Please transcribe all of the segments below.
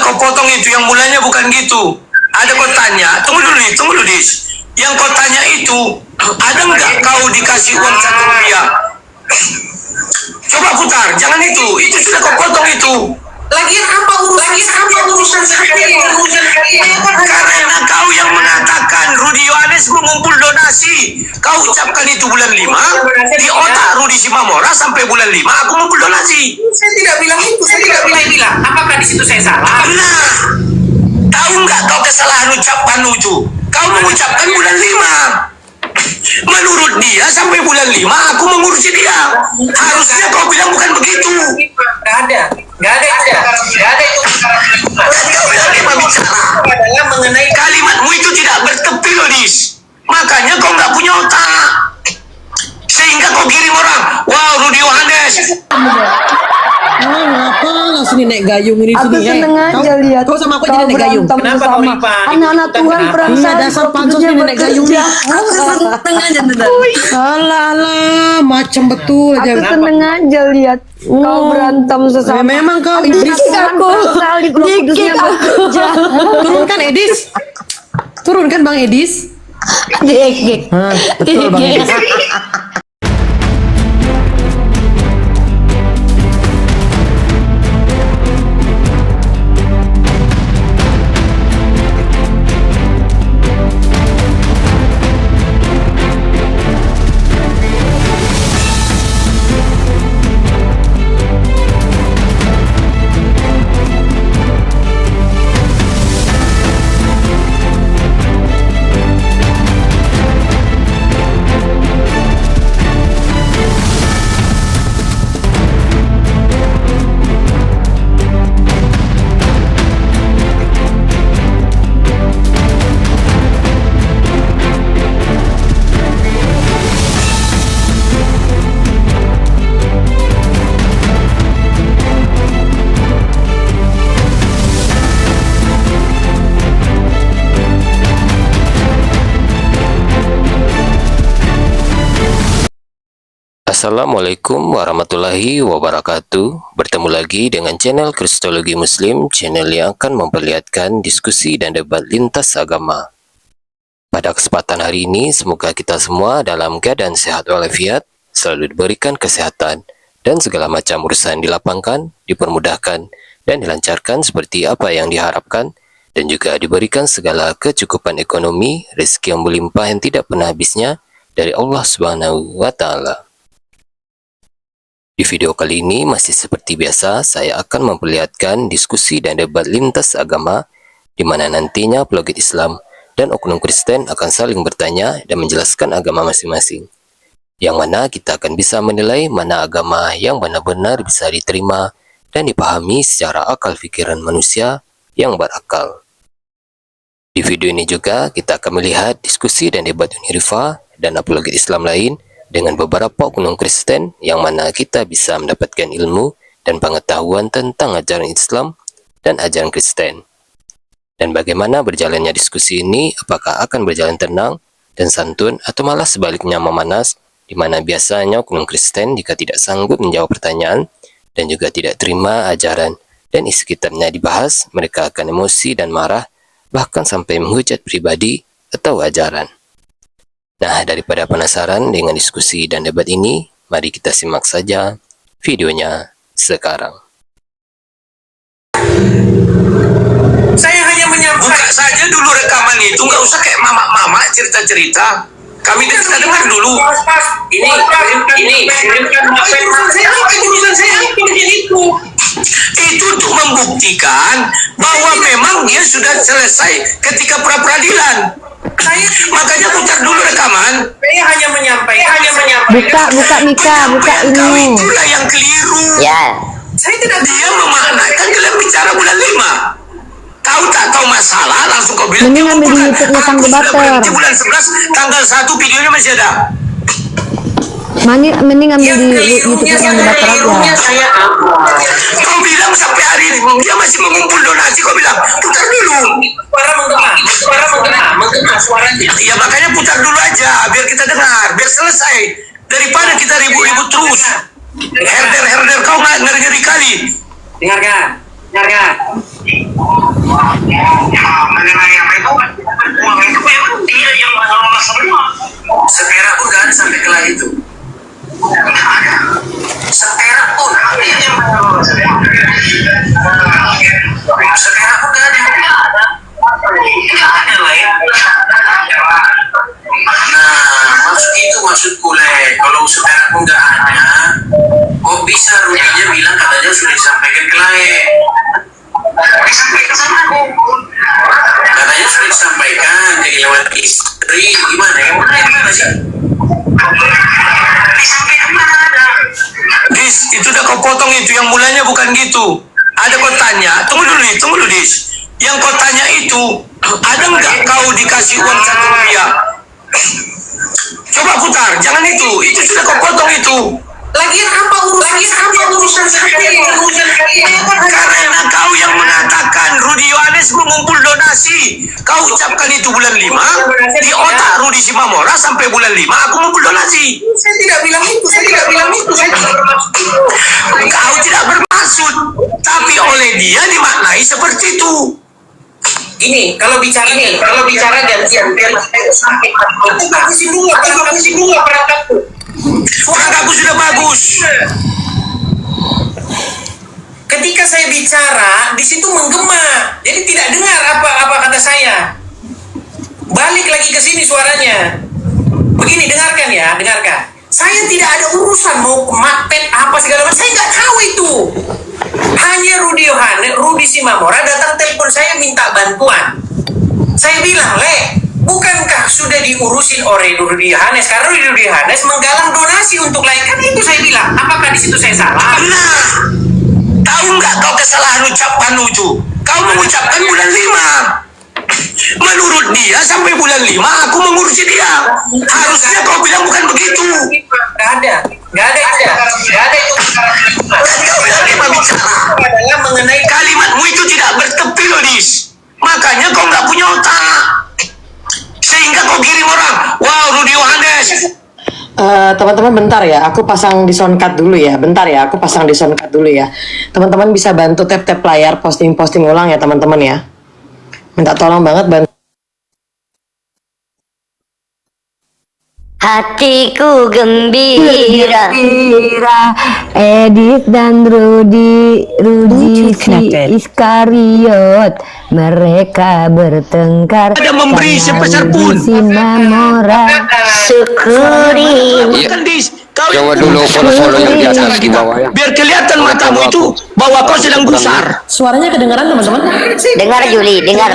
kau potong itu, yang mulanya bukan gitu. Ada kau tanya, tunggu dulu Dis. Yang kau tanya itu, ada nggak kau dikasih uang 1 rupiah? Coba putar, jangan itu sudah kau potong itu. Lagian apa urusan sekali? Karena kau yang mengatakan Rudi Yohanes mengumpul donasi. Kau ucapkan itu bulan 5, di otak Rudi Simamora sampai bulan 5 aku mengumpul donasi. Saya tidak bilang itu, saya tidak bilang. Apakah di situ saya salah? Nah, tahu nggak kau kesalahan ucapan itu? Kau mengucapkan bulan 5. Menurut dia sampai bulan 5 aku mengurusi dia. Harusnya kau bilang bukan begitu. Nggak ada itu. Kau bilang 5 bicara. Adalah mengenai Kalimatmu itu tidak bertepi loh, Dis. Makanya kau nggak punya otak. Sehingga kau kirim orang, wow Rudi Yohanes. Ngapa langsung naik gayung ini Aku sini? seneng aja lihat Kau sama aku kau jadi naik gayung. berantem Kenapa kau sama lipat? anak-anak Tuhan perang Iya, saya dasar waktu pansos dia ini naik gayung bekerja. nih. Aku seneng aja bener. Alah, macam betul aja. Aku seneng aja lihat kau berantem sesama. Memang kau Iblis aku kali kudusnya bekerja. turunkan Edis. Turunkan Bang Edis. Dikik. Betul Bang Edis. Assalamualaikum warahmatullahi wabarakatuh. Bertemu lagi dengan channel Kristologi Muslim, channel yang akan memperlihatkan diskusi dan debat lintas agama. Pada kesempatan hari ini, semoga kita semua dalam keadaan sehat walafiat, selalu diberikan kesehatan, dan segala macam urusan dilapangkan, dipermudahkan, dan dilancarkan seperti apa yang diharapkan, dan juga diberikan segala kecukupan ekonomi, rezeki yang berlimpah yang tidak pernah habisnya dari Allah Subhanahu wa Ta'ala. Di video kali ini masih seperti biasa, saya akan memperlihatkan diskusi dan debat lintas agama di mana nantinya apologet Islam dan oknum Kristen akan saling bertanya dan menjelaskan agama masing-masing. Yang mana kita akan bisa menilai mana agama yang benar-benar bisa diterima dan dipahami secara akal pikiran manusia yang berakal. Di video ini juga kita akan melihat diskusi dan debat Unirifa dan apologet Islam lain dengan beberapa oknum Kristen yang mana kita bisa mendapatkan ilmu dan pengetahuan tentang ajaran Islam dan ajaran Kristen. Dan bagaimana berjalannya diskusi ini, apakah akan berjalan tenang dan santun atau malah sebaliknya memanas, di mana biasanya oknum Kristen jika tidak sanggup menjawab pertanyaan dan juga tidak terima ajaran dan isi kitabnya dibahas, mereka akan emosi dan marah, bahkan sampai menghujat pribadi atau ajaran. Nah, daripada penasaran dengan diskusi dan debat ini, mari kita simak saja videonya sekarang. saya hanya menyampaikan. Buka saja dulu rekaman itu, nggak usah kayak mama cerita-cerita. Kami kita dengar dulu. Ini urusan saya itu. Itu untuk membuktikan bahwa memang dia sudah selesai ketika pra-peradilan. Makanya putar dulu rekaman. Saya hanya menyampaikan. Buka Mika, buka Kau ini. itulah yang keliru. Ya. Saya tidak Dia memaknakan kalian bicara bulan 5. Kau tak tahu masalah, langsung kau bilang. Mending ambil di bukan. YouTube-nya Sang Aku sudah Debater. berhenti bulan 11, tanggal 1 videonya masih ada. Mending ambil di kelirunya YouTube yang debater aja. saya apa? Kau bilang sampai hari ini dia masih mengumpul donasi. Kau bilang putar dulu. Suara menggema suaranya. Ya makanya putar dulu aja biar kita dengar, biar selesai, daripada kita ribut-ribut terus. Herder kau ngeri kali. Dengarkan. kau potong itu yang mulanya bukan gitu. Ada kau tanya, tunggu dulu Dis. Yang kau tanya itu, ada nggak kau dikasih uang 1 rupiah? Coba putar, jangan itu sudah kau potong itu. Lagian apa urusan saya? Karena kau yang mengatakan Rudi Yohanes mengumpul donasi. Kau ucapkan itu bulan 5, di otak Rudi Simamora sampai bulan 5 aku mengumpul donasi. Saya tidak bilang itu. Saya tidak bermaksud itu. Kau tidak bermaksud, tapi oleh dia dimaknai seperti itu. Gini, kalau bicara gantian, aku bagusin dulu perangkatku. Perangkatku sudah bagus. Ketika saya bicara, di situ menggema, jadi tidak dengar apa kata saya. Balik lagi ke sini suaranya. Begini, dengarkan. Saya tidak ada urusan mau makpet apa segala macam. Saya nggak tahu itu. Hanya Rudi Yohanes, Rudi Simamora datang telepon saya minta bantuan. Saya bilang, bukankah sudah diurusin oleh Rudi Yohanes? Karena Rudi Yohanes menggalang donasi untuk kan itu saya bilang. Apakah di situ saya salah? Nah, tahu nggak kau kesalahan ucapanmu itu? Kau mengucapkan bulan 5. Menurut dia sampai bulan 5 aku mengurusi dia. Harusnya kau bilang bukan begitu. Nggak ada itu. Dan kau bilang 5 bicara. Adalah mengenai Kalimatmu itu tidak bertepi loh, Dis. Makanya kau nggak punya otak. Sehingga kau kirim orang, wow Rudi Yohanes. Teman-teman bentar ya, aku pasang di soundcard dulu ya. Teman-teman bisa bantu tap-tap layar posting ulang ya teman-teman ya. Minta tolong banget bantu. Hatiku gembira, Edith dan Rudi Iskariot, mereka bertengkar. Ada memberi sepeser pun. Simamora syukuri. Bukan, Dis. Kau Coba dulu follow yang di atas di bawah ya. biar kelihatan matamu itu bahwa kau sedang gusar. Suaranya kedengeran teman-teman? Dengar Yuli, dengar,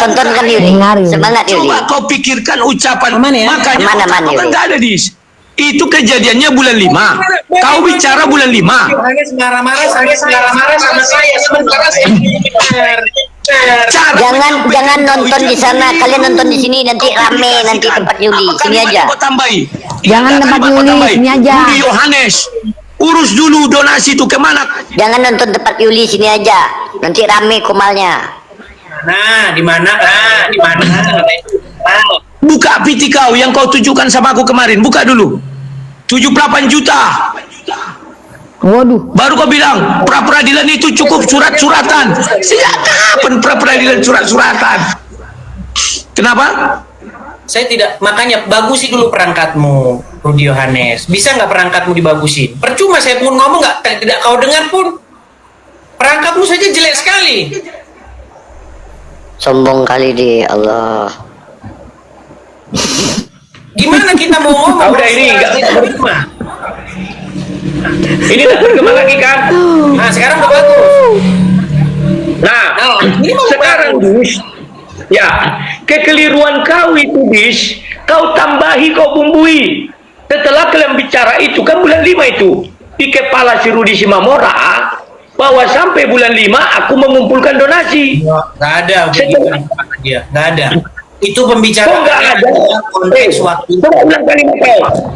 tontonkan Yuli. Semangat Yuli. Coba kau pikirkan ucapan. Aman ya? Makanya Aman, otak kau Yuli. kan nggak ada, Dis. Itu kejadiannya bulan 5. Kau bicara bulan 5. Yohanes marah-marah sama saya sementara saya Jangan nonton di sana, kalian nonton di sini nanti rame nanti tempat Yuli. Sini aja. Jangan tempat Yuli, sini aja. Rudi Yohanes, urus dulu donasi itu kemana? Jangan nonton tempat Yuli, sini aja. Nanti rame kumalnya. di mana? Buka PT kau yang kau tunjukkan sama aku kemarin. Buka dulu. 78 juta. Waduh. Baru kau bilang pra-peradilan itu cukup surat-suratan. Sejak kapan pra-peradilan surat-suratan? Kenapa? Saya tidak, makanya bagusi dulu perangkatmu, Rudi Yohanes. Bisa nggak perangkatmu dibagusin? Percuma saya pun ngomong tidak kau dengar pun. Perangkatmu saja jelek sekali. Sombong kali di Allah. Gimana kita mau ngomong? Udah ini nggak terima. Ini tak berkembang lagi kan? Nah sekarang udah bagus. Nah, Ini mau sekarang Dis, ya kekeliruan kau itu Dis, kau tambahi, kau bumbui. Setelah kalian bicara itu kan bulan 5 itu di kepala si Rudi Simamora bahwa sampai bulan 5 aku mengumpulkan donasi. Nggak ada begitu dia, nggak ada. Itu pembicaraan. Kok nggak ada? Konteks waktu.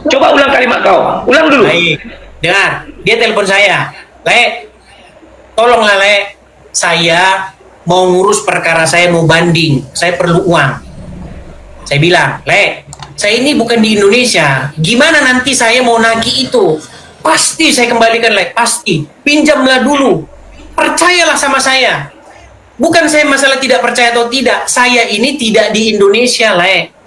Coba ulang kalimat kau. Ulang dulu. Baik. Dengar, dia telepon saya. Tolonglah saya mau ngurus perkara, saya mau banding, saya perlu uang. Saya bilang, saya ini bukan di Indonesia. Gimana nanti saya mau nagih itu? Pasti saya kembalikan, pasti. Pinjamlah dulu. Percayalah sama saya. Bukan saya masalah tidak percaya atau tidak. Saya ini tidak di Indonesia,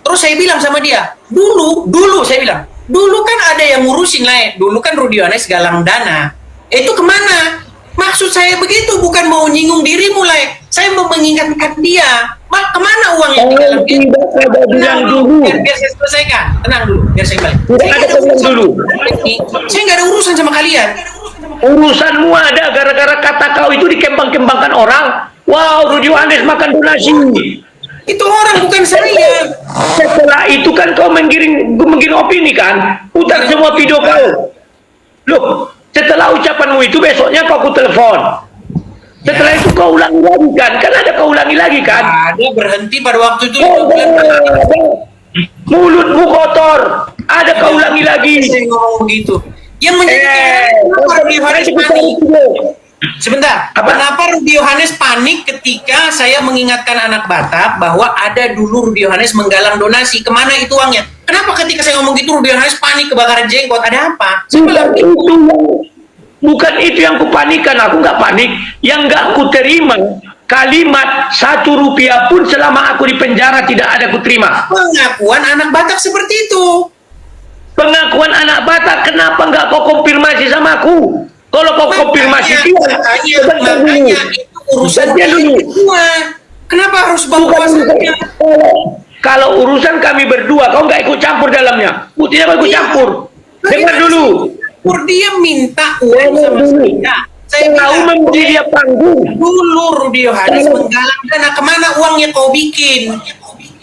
Terus saya bilang sama dia, dulu saya bilang, dulu kan ada yang ngurusin, Dulu kan Rudi Yohanes galang dana. Itu kemana? Maksud saya begitu, bukan mau nyinggung dirimu, Saya mau mengingatkan dia. Kemana uang yang digalang dia? Tenang dulu, biar saya selesaikan. Tenang dulu, biar saya balik. Saya nggak ada urusan sama kalian. Urusanmu ada gara-gara kata kau itu dikembang-kembangkan orang. Wow, Rudi Yohanes makan donasi. Itu orang, bukan saya. Setelah itu kan kau menggiring opini kan, putar semua video kau. Loh, Setelah ucapanmu itu besoknya kau telepon. Setelah itu kau ulangi lagi kan ada kau ulangi lagi kan? Ada berhenti pada waktu itu. Mulutmu kotor. Ada kau ulangi lagi. Saya ngomong begitu. Yang menjadi kenapa Rudi Yohanes panik? Sebentar, kenapa Rudi Yohanes panik ketika saya mengingatkan anak Batak bahwa ada dulu Rudi Yohanes menggalang donasi, kemana itu uangnya? Kenapa ketika saya ngomong gitu Rudi Yohanes panik kebakaran jenggot? Ada apa? Bukan itu yang kupanikan, aku nggak panik. Yang nggak ku terima kalimat 1 rupiah pun selama aku di penjara tidak ada ku terima. Pengakuan anak Batak seperti itu. Pengakuan anak Batak, kenapa nggak kau konfirmasi sama aku? Kalau kau konfirmasi makanya itu urusan dia berdua. Kenapa harus bawa saya? Kalau urusan kami berdua, kau nggak ikut campur dalamnya. Buktinya kau ikut campur. Dengar dulu. Dia minta uang sama saya. Saya tahu memberi dia panggung. Dulu Rudi Yohanes menggalang dana, kemana uangnya kau bikin?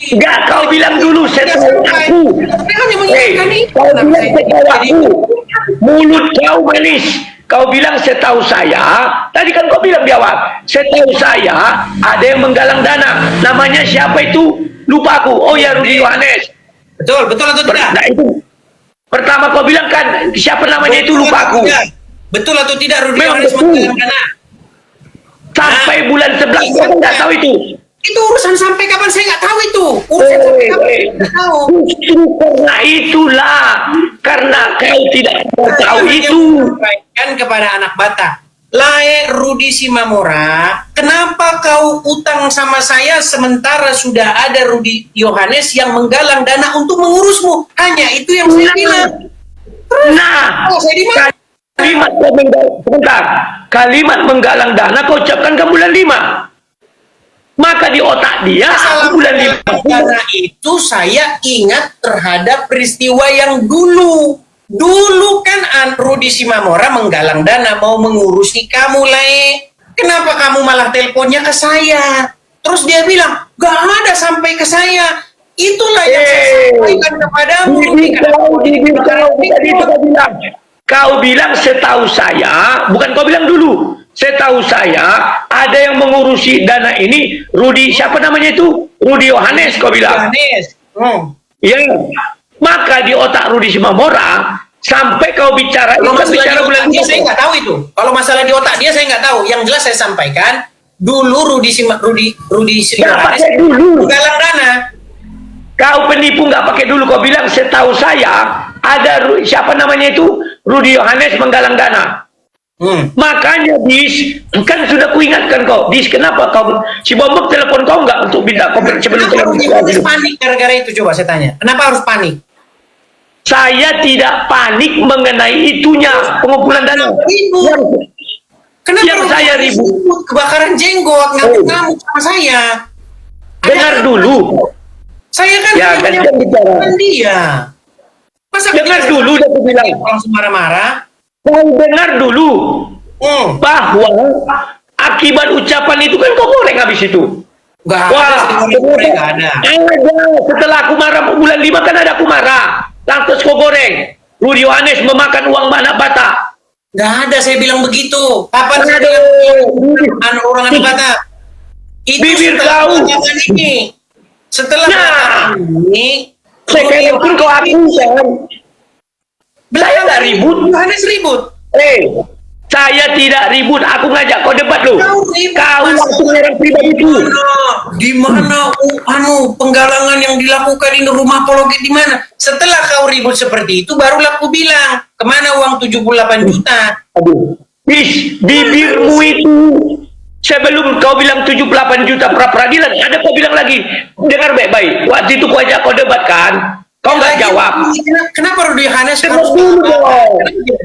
Enggak, kau bilang dulu setahu aku. Kau bilang setahu aku. Mulut kau manis. Kau bilang setahu saya. Tadi kan kau bilang di awal. Setahu saya ada yang menggalang dana. Namanya siapa itu? Lupa aku. Oh ya, Rudi Yohanes. Betul atau tidak? Nah itu. Pertama kau bilang kan siapa namanya itu, lupa aku. Betul atau tidak Rudi Yohanes menggalang dana? Sampai bulan 11 kau nggak tahu itu. Itu urusan sampai kapan saya nggak tahu itu. Urusan sampai kapan saya nggak tahu. Justru karena itulah, karena kau tidak tahu itu. Kan kepada anak Batak, Lae Rudi Simamora, kenapa kau utang sama saya sementara sudah ada Rudi Yohanes yang menggalang dana untuk mengurusmu? Hanya itu yang saya bilang. Kalimat menggalang dana kau ucapkan ke bulan 5. Maka di otak dia bulan 5 karena itu saya ingat terhadap peristiwa yang dulu kan Rudi Simamora menggalang dana mau mengurusi kamu, Lae. Kenapa kamu malah teleponnya ke saya? Terus dia bilang gak ada sampai ke saya. Itulah yang saya sampaikan kepadamu. Kau bilang setahu saya, bukan kau bilang dulu. Setahu saya ada yang mengurusi dana ini Rudi, siapa namanya itu? Rudi Yohanes, kau bilang. Yohanes. Ya. Maka di otak Rudi Simamora sampai kau bicara itu kan bicara bulan dia, saya nggak tahu itu. Kalau masalah di otak dia saya nggak tahu. Yang jelas saya sampaikan dulu Rudi Yohanes menggalang dana. Kau penipu, nggak pakai dulu. Kau bilang setahu saya ada siapa namanya itu Rudi Yohanes menggalang dana. Makanya Dis, kan sudah kuingatkan kau, Dis, kenapa kau si Bombok telepon kau nggak untuk minta koper sebelum telepon? Harus panik gara-gara itu, coba saya tanya. Kenapa harus panik? Saya tidak panik mengenai itunya, pengumpulan dana. Kenapa yang saya ribut kebakaran jenggot ngamuk-ngamuk sama saya? Dengar dulu. Saya kan ya, kan dia. Masa dengar dulu dia bilang langsung marah-marah. Kau dengar dulu bahwa akibat ucapan itu kan kau goreng habis itu. Wah, ada. Setelah aku marah bulan 5 kan ada aku marah. Lantas kau goreng. Rudi Yohanes memakan uang anak Batak. Gak ada, saya bilang begitu. Kapan saya bilang orang anak Batak? Itu bibir kau. Ini. Setelah ini, sekarang pun kau akui. Saya nggak ribut. Yohanes ribut. Saya tidak ribut. Aku ngajak kau debat loh. Kau langsung orang pribadi itu. Di mana penggalangan yang dilakukan di rumah apologet di mana? Setelah kau ribut seperti itu, barulah aku bilang kemana uang 78 juta. Aduh, Bis, bibirmu itu sebelum kau bilang 78 juta pra peradilan, ada kau bilang lagi. Dengar baik-baik. Waktu itu kau ajak kau debat kan? Kau nggak jawab. Kenapa Rudi Yohanes harus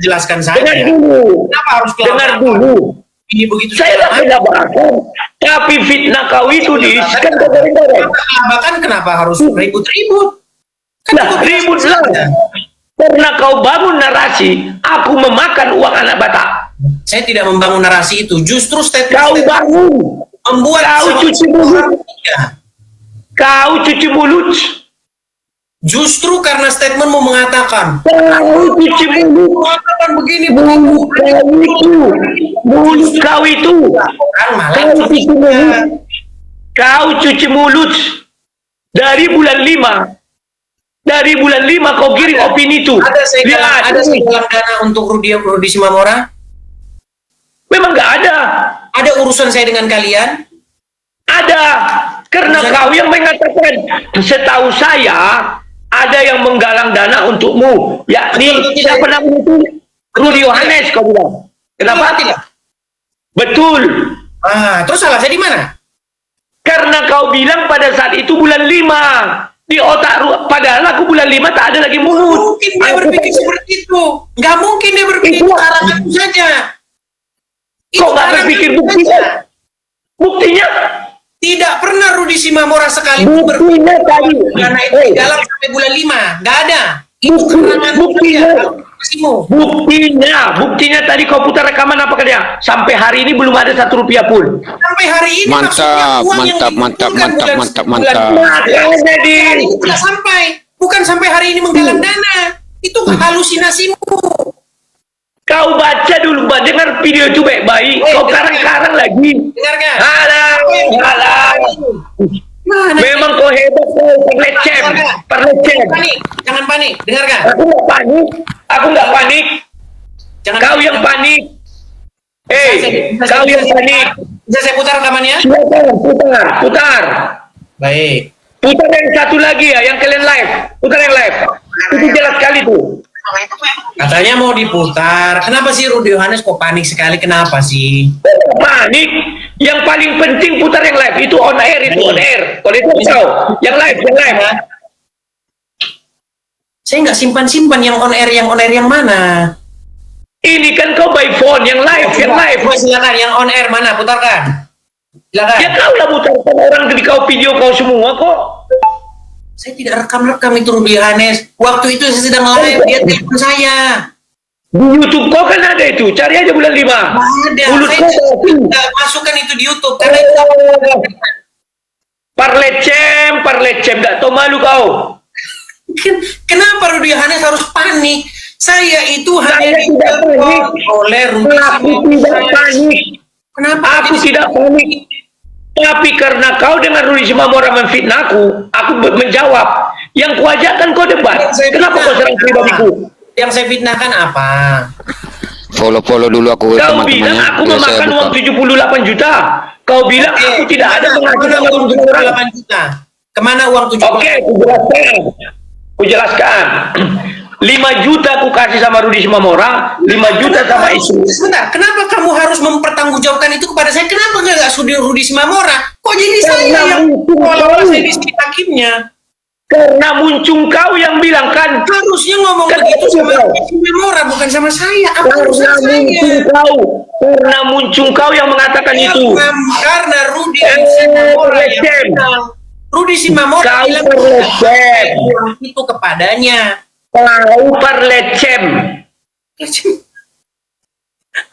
jelaskan saya? Dengar dulu. Kenapa harus dengar dulu? Ini begitu. Saya nggak beda bahkan. Tapi fitnah kau itu kan kau goreng-goreng. Bahkan kenapa harus ribut-ribut? Nah, ribut lah. Karena kau bangun narasi, aku memakan uang anak Batak. Saya tidak membangun narasi itu. Justru kau bangun. Membuat kau cuci mulut. Kau cuci mulut. Justru karena statementmu mengatakan Kau cuci mulut. mengatakan begini Mulut kau itu. Mulut kau itu. orang malah Kau cuci mulut. Kau cuci mulut. Dari bulan 5. Dari bulan 5 kau kirim opini itu. ada saya Lihat. galang dana untuk Rudi Simamora. Memang nggak ada. Ada urusan saya dengan kalian. Ada. Karena kau yang mengatakan. Setahu saya ada yang menggalang dana untukmu. Yakni siapa namanya itu? Rudi Yohanes kau bilang. Kenapa? Tidak. Betul. Terus salah saya di mana? Karena kau bilang pada saat itu bulan 5. Di otak padahal aku bulan 5 tak ada lagi mulut. Mungkin dia berpikir seperti itu. Nggak mungkin dia berpikir Itu- karanganku saja. Kok nggak berpikir buktinya? Buktinya? Tidak pernah Rudi Simamora sekali Buktinya tadi. karena itu di dalam sampai bulan 5. Nggak ada. Itu keterangan Buktinya. Buktinya. Buktinya tadi kau putar rekaman apa dia? Sampai hari ini belum ada 1 rupiah pun. Sampai hari ini Mantap, maksudnya uang yang mantap, dikumpulkan mantap, bulan- mantap, bulan- mantap. Makanya di Hari ini tidak sampai. Bukan sampai hari ini menggalang dana. Itu halusinasimu. kau baca dulu, dengar video itu baik-baik. Kau karang-karang lagi. Dengarkan. Halah. Mana? Memang kau hebat kau, perlecem. Panik. Jangan panik. Dengarkan. Aku nggak panik. Jangan Kau panik. yang panik. Bisa Kau yang saya- panik. Bisa saya putar rekamannya? Putar. Baik. Putar yang satu lagi ya, yang kalian live. Putar yang live. Itu jelas sekali tuh. Katanya mau diputar. Kenapa sih Rudi Yohanes kok panik sekali? Kenapa sih? Panik. Yang paling penting putar yang live. Itu on air, itu on air. Kalau itu kau. Yang live. Saya nggak simpan-simpan yang on air yang mana? Ini kan kau by phone, yang live. Coba silakan yang on air mana? Putarkan. Silakan. Ya kau lah putarkan orang di kau video kau semua kok. Saya tidak rekam itu Rudi Yohanes. Waktu itu saya sedang live, dia telepon saya. Di YouTube kau kan ada itu. Cari aja bulan 5. Ada. Mulut Saya kau. tidak masukkan itu di YouTube karena itu Parlecem, nggak tahu malu kau. Kenapa Rudi Yohanes harus panik? Saya itu hanya Saya tidak panik. oleh Rudi Aku tidak panik. Kenapa? Aku tidak panik. Tapi karena kau dengan Rudi Simamora memfitnahku, aku menjawab. Yang kuajakkan kau debat. Kenapa kau serang pribadiku? Yang saya fitnahkan apa? Follow dulu aku Kau bilang aku biar saya memakan buka. uang 78 juta. Kau bilang aku tidak ada pengajian Kemana sama uang Rudi Simamora. 78 juta? Kemana uang 78? Oke, ku jelaskan. 5 juta ku kasih sama Rudi Simamora, 5 juta sama istri. Sebentar, kenapa kamu harus mempertanggungjawabkan itu kepada saya? Kenapa nggak Rudi Simamora? Kok jadi saya yang seolah-olah saya di sini hakimnya? Karena muncul kau yang bilang kan. Harusnya ngomong Kenapa begitu sama kau? Rudi Simamora, bukan sama saya. Apa Karena urusan saya? muncul kau. Karena muncul kau yang mengatakan itu. Karena Rudi Simamora yang Lecem. bilang. Rudi Simamora Kau bilang perlecem. itu kepadanya. Kau perlecem.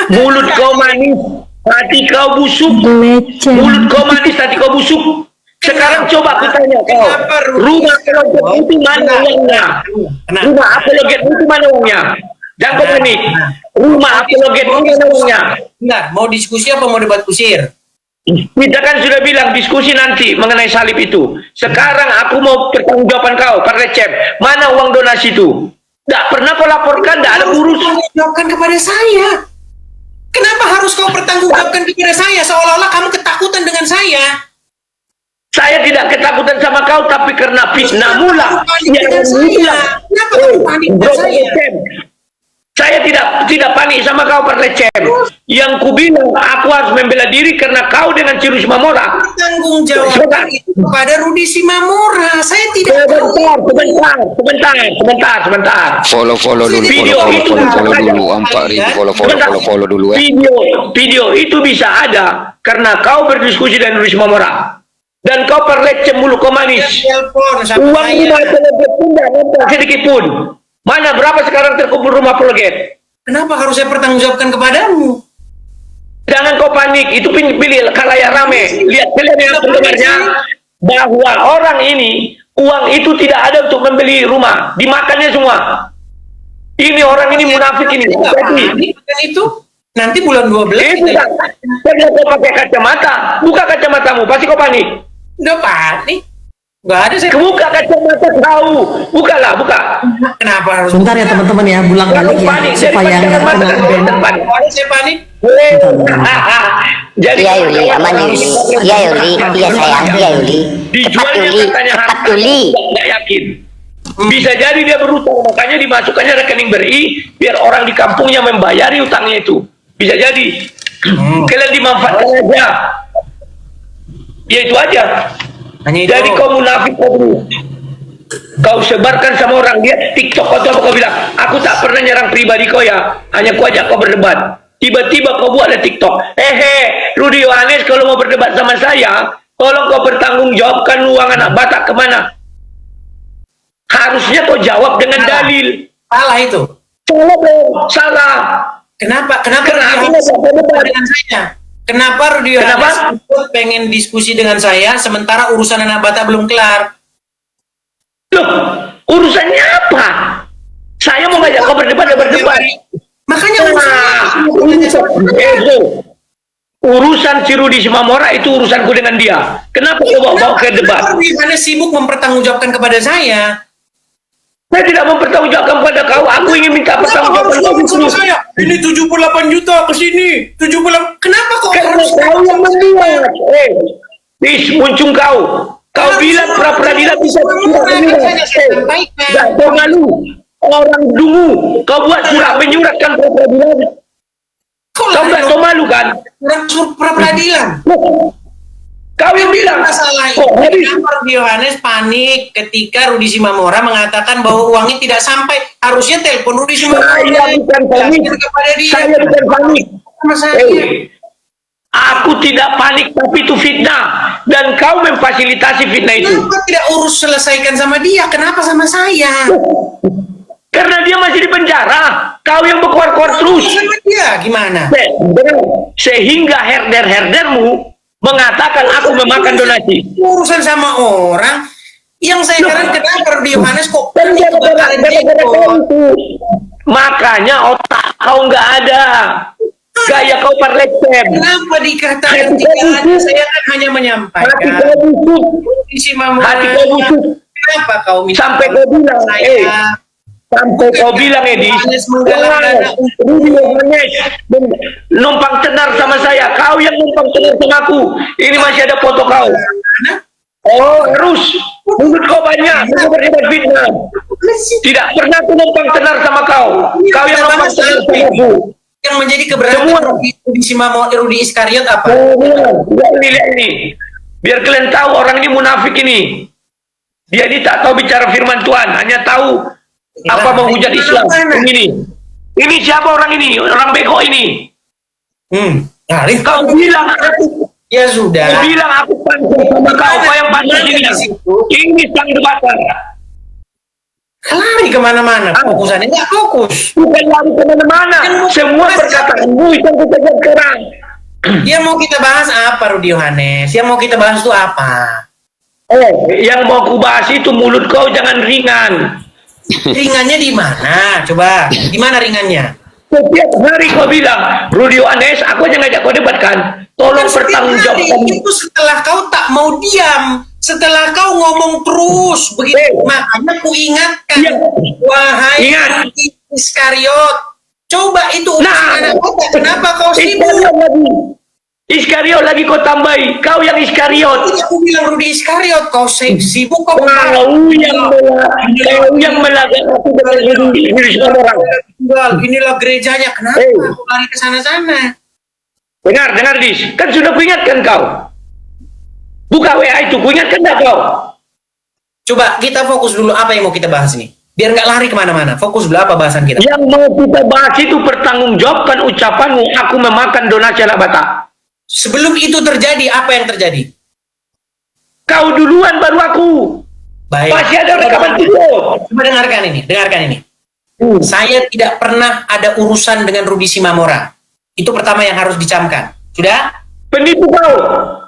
Mulut kau manis, hati kau busuk. Mulut kau manis, hati kau busuk. Sekarang coba aku tanya kau, rumah apologet itu mana uangnya? Rumah apologet itu mana uangnya? Jangan kau panik. Rumah apologet itu mana uangnya? Enggak, mau diskusi apa mau debat kusir? Kita kan sudah bilang diskusi nanti mengenai salib itu. Sekarang aku mau pertanggungjawaban kau, Pak Recep. Mana uang donasi itu? Tidak pernah kau laporkan, tidak ada urus. Jawabkan kepada saya. Kenapa harus kau pertanggungjawabkan kepada saya? Seolah-olah kamu ketakutan dengan saya. Saya tidak ketakutan sama kau, tapi karena fitnah mula. Dengan saya. Kenapa kamu panik dengan saya? Saya tidak panik sama kau, Pak Recep. Yang ku bilang, aku harus membela diri karena kau dengan Rudi Simamora. Tanggung jawab itu kepada Rudi Simamora. Saya tidak tahu. Sebentar. Follow dulu, Video itu follow bisa dulu. Follow dulu ya. Video itu bisa ada karena kau berdiskusi dengan Rudi Simamora. Dan kau perlecem mulut kau manis. Telepon sama Uang saya. rumah apologet pun tidak nampak sedikit pun. Mana berapa sekarang terkumpul rumah apologet? Kenapa harus saya pertanggungjawabkan kepadamu? Jangan kau panik, itu pilih khalayak rame. Lihat kalian yang pendengarnya bahwa orang ini Uang itu tidak ada untuk membeli rumah, dimakannya semua. Ini orang ini munafik ini. Jadi itu nanti bulan 12 kita kau pakai kacamata, buka kacamatamu, pasti kau panik. udah panik. Nggak ada saya. Buka kacamata kau, bukalah, buka. Kenapa harus? Sebentar ya teman-teman ya, bulang balik ya supaya nggak kena ban. Saya panik. Jadi Iya Yuli, aman Yuli. Iya Yuli, iya sayang, iya Yuli. Cepat dijualnya Yuli, katanya cepat harga, Yuli. nggak yakin. Bisa jadi dia berutang, makanya dimasukkannya rekening BRI biar orang di kampungnya membayari utangnya itu. Bisa jadi. Kalian dimanfaatkan aja. Ya itu aja. Hanya itu. Jadi kau munafik kau sebarkan sama orang, dia TikTok atau apa kau bilang, aku tak pernah nyerang pribadi kau ya, hanya ku ajak kau berdebat. Tiba-tiba kau buat ada TikTok. Rudy Yohanes kalau mau berdebat sama saya, tolong kau bertanggungjawabkan uang anak Batak kemana. Harusnya kau jawab dengan dalil. Salah itu. Salah. Kenapa Kenapa Rudy nggak berdebat? dengan saya? Kenapa Rudy Yohanes pengen diskusi dengan saya sementara urusan anak Batak belum kelar? Loh, urusannya apa? Saya mau ngajak kau berdebat, ya berdebat. Makanya urusan si Rudy Simamora itu urusanku dengan dia. Kenapa kau bawa ke debat? Rudy Yohanes sibuk mempertanggungjawabkan kepada saya. Saya tidak mempertanggungjawabkan pada kau. Aku ingin minta pertanggungjawaban kau. Ini 78 juta ke sini. 78. Kenapa kok Karena kau yang membuat. Muncung kau. Kau bilang pra-peradilan bisa tidak kau malu. Orang dungu. Kau buat surat menyuratkan pra-peradilan. Kau nggak tahu malu kan? Pra-peradilan. Kau yang bilang. Masalah itu. Kenapa Rudy Yohanes panik ketika Rudy Simamora mengatakan bahwa uangnya tidak sampai? Harusnya telepon Rudy Simamora. Saya bukan panik. Saya bukan panik. Aku tidak panik, tapi itu fitnah. Dan kau memfasilitasi fitnah itu. Kenapa tidak urus selesaikan sama dia? Kenapa sama saya? Karena dia masih di penjara. Kau yang berkuar-kuar terus. Sama dia gimana? Sehingga herder-herdermu mengatakan aku memakan donasi. Urusan sama orang yang saya heran kenapa Rudy Yohanes kok makanya otak kau nggak ada, gaya kau parlektem. Kenapa dikatakan tidak ada? Saya kan hanya menyampaikan. Hati kau busuk. Hati kau busuk. Kenapa kau minta Sampai kau bilang, sampai kau bilang Edi, Rudy Yohanes numpang tenar sama saya. Kau yang numpang tenar sama aku. Ini masih ada foto kau. Oh, harus. Mulut kau banyak. Kau berdebat fitnah. Tidak pernah aku numpang tenar sama kau. Kau yang numpang tenar sama aku. Yang menjadi keberatan Rudy Simamora, Rudy Iskariot apa? Lihat ini. Biar kalian tahu orang ini munafik ini. Dia ini tak tahu bicara firman Tuhan. Hanya tahu apa menghujat Islam. Ini siapa orang ini? Orang bego ini. Kau bilang aku. Ya sudah. Kau bilang aku pantas sama kau yang pantas ini. Ini sang debater. Lari kemana-mana. Fokusannya nggak fokus. Bukan lari kemana-mana. Semua perkataanmu yang kita jawab sekarang. Yang mau kita bahas apa Rudy Yohanes? Yang mau kita bahas itu apa? Yang mau ku bahas itu mulut kau jangan ringan. Ringannya di mana? Coba, di mana ringannya? Setiap hari kau bilang, Rudy Yohanes, aku aja ngajak kau debatkan. Tolong bertanggungjawabkan. Itu setelah kau tak mau diam, setelah kau ngomong terus begitu, makanya ku ingatkan, wahai Rudy Iskariot, coba itu anak Batak. Kenapa kau sibuk? Iskariot lagi kau tambahi, kau yang Iskariot. Aku bilang Rudy Iskariot, kau sibuk kau yang melakukan aku dengan orang. Inilah gerejanya, kenapa aku lari ke sana-sana? Dengar Dis, kan sudah kuingatkan kau. Buka WA itu, kuingatkan dah kau. Coba kita fokus dulu apa yang mau kita bahas nih. Biar nggak lari kemana-mana. Fokus dulu apa bahasan kita. Yang mau kita bahas itu pertanggungjawabkan ucapanmu, aku memakan donasi anak Batak. Sebelum itu terjadi, apa yang terjadi? Kau duluan baru aku. Baik. Masih ada rekaman video. Coba dengarkan ini. Saya tidak pernah ada urusan dengan Rudy Simamora. Itu pertama yang harus dicamkan. Sudah? Penipu kau.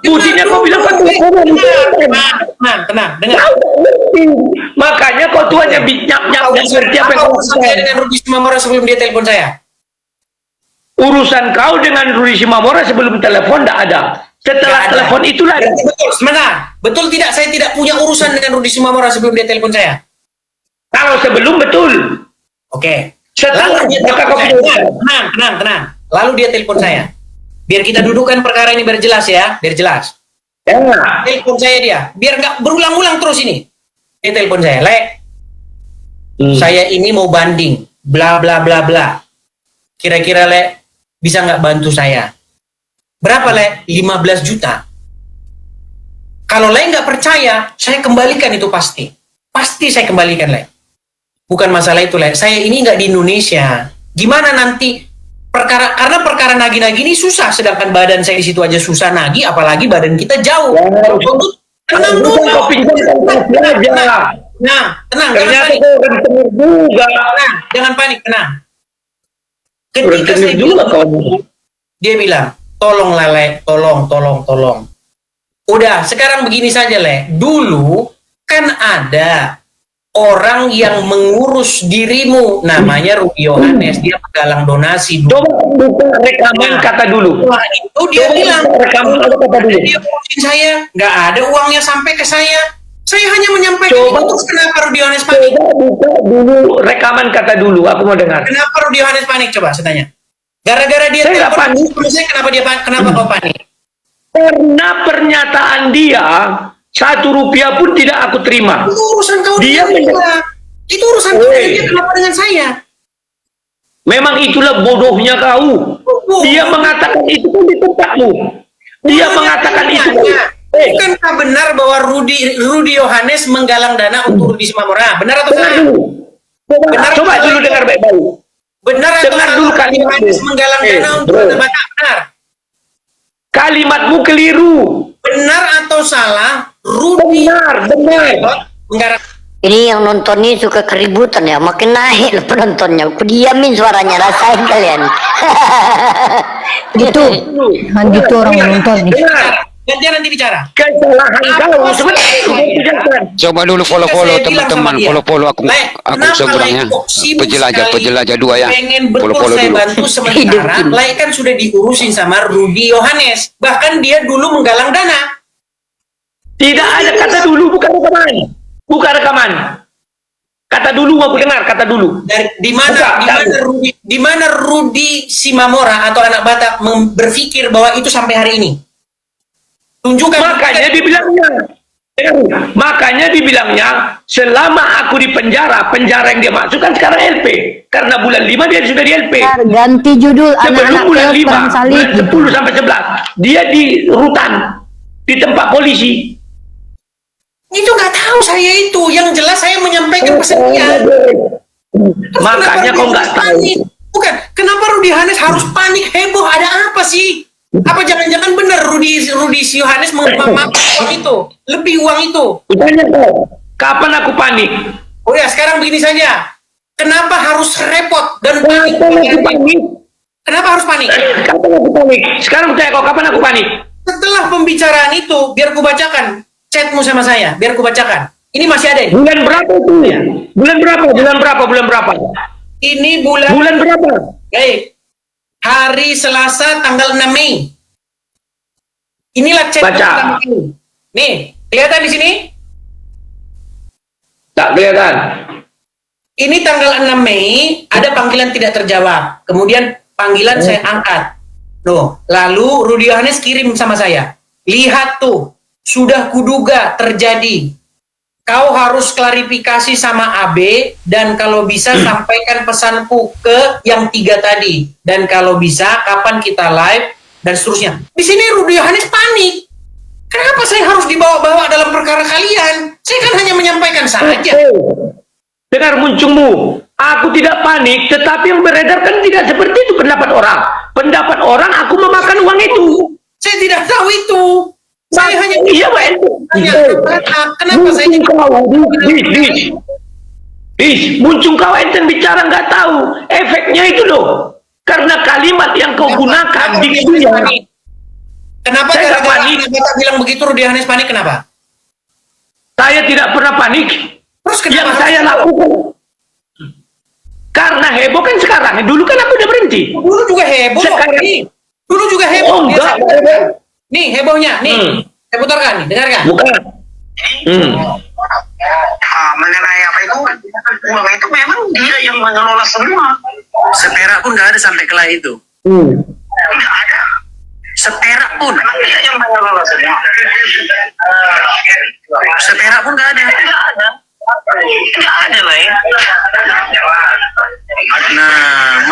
Buktinya kau bilang kau tenang, dengar. Makanya kau tuh hanya nyap-nyap ngerti apa yang kau urusan saya dengan Rudi Simamora sebelum dia telepon saya? Urusan kau dengan Rudi Simamora sebelum telepon tidak ada. Setelah telepon itulah ada. Betul, sebentar. Betul tidak? Saya tidak punya urusan dengan Rudi Simamora sebelum dia telepon saya. Kalau sebelum betul. Oke. Setelah Lalu dia maka kau tenang. Lalu dia telepon saya. Biar kita dudukkan perkara ini biar jelas ya, biar jelas. Telepon saya dia, biar nggak berulang-ulang terus ini. Dia telepon saya, saya ini mau banding, bla bla bla bla. Kira-kira bisa nggak bantu saya? Berapa 15 juta. Kalau nggak percaya, saya kembalikan itu pasti. Pasti saya kembalikan Bukan masalah itu saya ini nggak di Indonesia. Gimana nanti karena perkara nagih-nagih ini susah, sedangkan badan saya di situ aja susah nagih, apalagi badan kita jauh. Tenang dulu. Tenang, jangan panik, tenang. Ketika saya dia bilang, tolong tolong. Udah, sekarang begini saja dulu kan ada orang yang mengurus dirimu, namanya Rudi Yohanes, dia penggalang donasi dulu. Coba buka rekaman kata dulu. Wah, itu dia bilang, rekaman kata dulu. Dia urusin saya, nggak ada uangnya sampai ke saya. Saya hanya menyampaikan itu. Terus kenapa Rudi Yohanes panik? Coba buka dulu rekaman kata dulu, aku mau dengar. Kenapa Rudi Yohanes panik? Coba saya tanya. Gara-gara dia telepon, saya kenapa kau panik? Karena pernyataan dia 1 rupiah pun tidak aku terima. Itu urusan kau dia itu urusan kau dia, kenapa dengan saya? Memang itulah bodohnya kau. Dia mengatakan itu pun di tempatmu. Dia mengatakan itu. Bukankah benar bahwa Rudi Yohanes menggalang dana untuk Rudi Simamora? Benar atau salah? Coba dulu dengar baik-baik. Benar atau salah? Dulu Rudi Yohanes menggalang dana untuk Batak? Benar. Kalimatmu keliru. Benar atau salah? Rudi benar. Ini yang nonton ini suka keributan ya, makin naik loh penontonnya. Aku diamin suaranya, rasain kalian. Gitu, gitu orang nonton nih. Gantian nanti bicara. Kesalahan kau Coba dulu follow teman-teman, follow aku seberangnya. Penjelajah 2 ya. Pengen betul saya dulu. bantu sementara. Kan sudah diurusin sama Rudi Yohanes. Bahkan dia dulu menggalang dana. Tidak ada kata dulu, bukan rekaman. Kata dulu aku dengar, kata dulu. Di mana Rudi Simamora atau anak Batak berpikir bahwa itu sampai hari ini? Tunjukkan. Makanya dibilangnya selama aku di penjara yang dia masukkan sekarang LP. Karena bulan 5 dia sudah di LP. Ganti judul anak-anak bulan 5, perang salib. bulan 10 sampai 11 dia di rutan, di tempat polisi. Itu nggak tahu saya itu. Yang jelas saya menyampaikan pesan dia. Makanya kau nggak tahu. Bukan. Kenapa Rudi Yohanes harus panik heboh? Ada apa sih? Apa jangan-jangan benar Rudi Yohanes memakai uang itu? Lebih uang itu. Tanya kau, kapan aku panik? Oh ya, sekarang begini saja. Kenapa harus repot dan panik? Kenapa harus panik? Kapan aku panik? Sekarang tanya kau, kapan aku panik? Setelah pembicaraan itu, biar ku bacakan chatmu sama saya, biar ku bacakan. Ini masih ada. Bulan berapa itu? Bulan berapa? Ini bulan berapa? Hari Selasa tanggal 6 Mei. Inilah chat pertama ini. Nih, kelihatan di sini? Tak kelihatan. Ini tanggal 6 Mei, ada panggilan tidak terjawab. Kemudian panggilan saya angkat. Lalu Rudi Yohanes kirim sama saya. Lihat tuh, sudah kuduga terjadi. Kau harus klarifikasi sama AB dan kalau bisa sampaikan pesanku ke yang 3 tadi. Dan kalau bisa kapan kita live dan seterusnya. Di sini Rudi Yohanes panik. Kenapa saya harus dibawa-bawa dalam perkara kalian? Saya kan hanya menyampaikan saja. Dengar muncungmu. Aku tidak panik, tetapi yang beredar kan tidak seperti itu pendapat orang. Pendapat orang aku memakan uang itu. Saya tidak tahu itu. Saya hanya kenapa saya muncung kau enten bicara nggak tahu efeknya itu loh, karena kalimat yang kau gunakan diksinya Kenapa Saya nggak gara-gara panik. Batak bilang begitu Rudi Hanes panik kenapa? Saya tidak pernah panik. Terus Yang kenapa saya lakukan karena heboh kan sekarang. Dulu kan aku udah berhenti. dulu juga heboh? Sekarang- Nih, dulu juga heboh. Oh enggak. Nih hebohnya, nih. Saya putarkan nih, dengarkan. Bukan. Mengenai apa itu, uang itu memang dia yang mengelola semua. Seperak pun nggak ada sampai ke itu. Nggak ada. Seperak pun. Dia yang mengelola semua. Seperak pun nggak ada. Nggak ada. Nggak ada lah ya. Nah,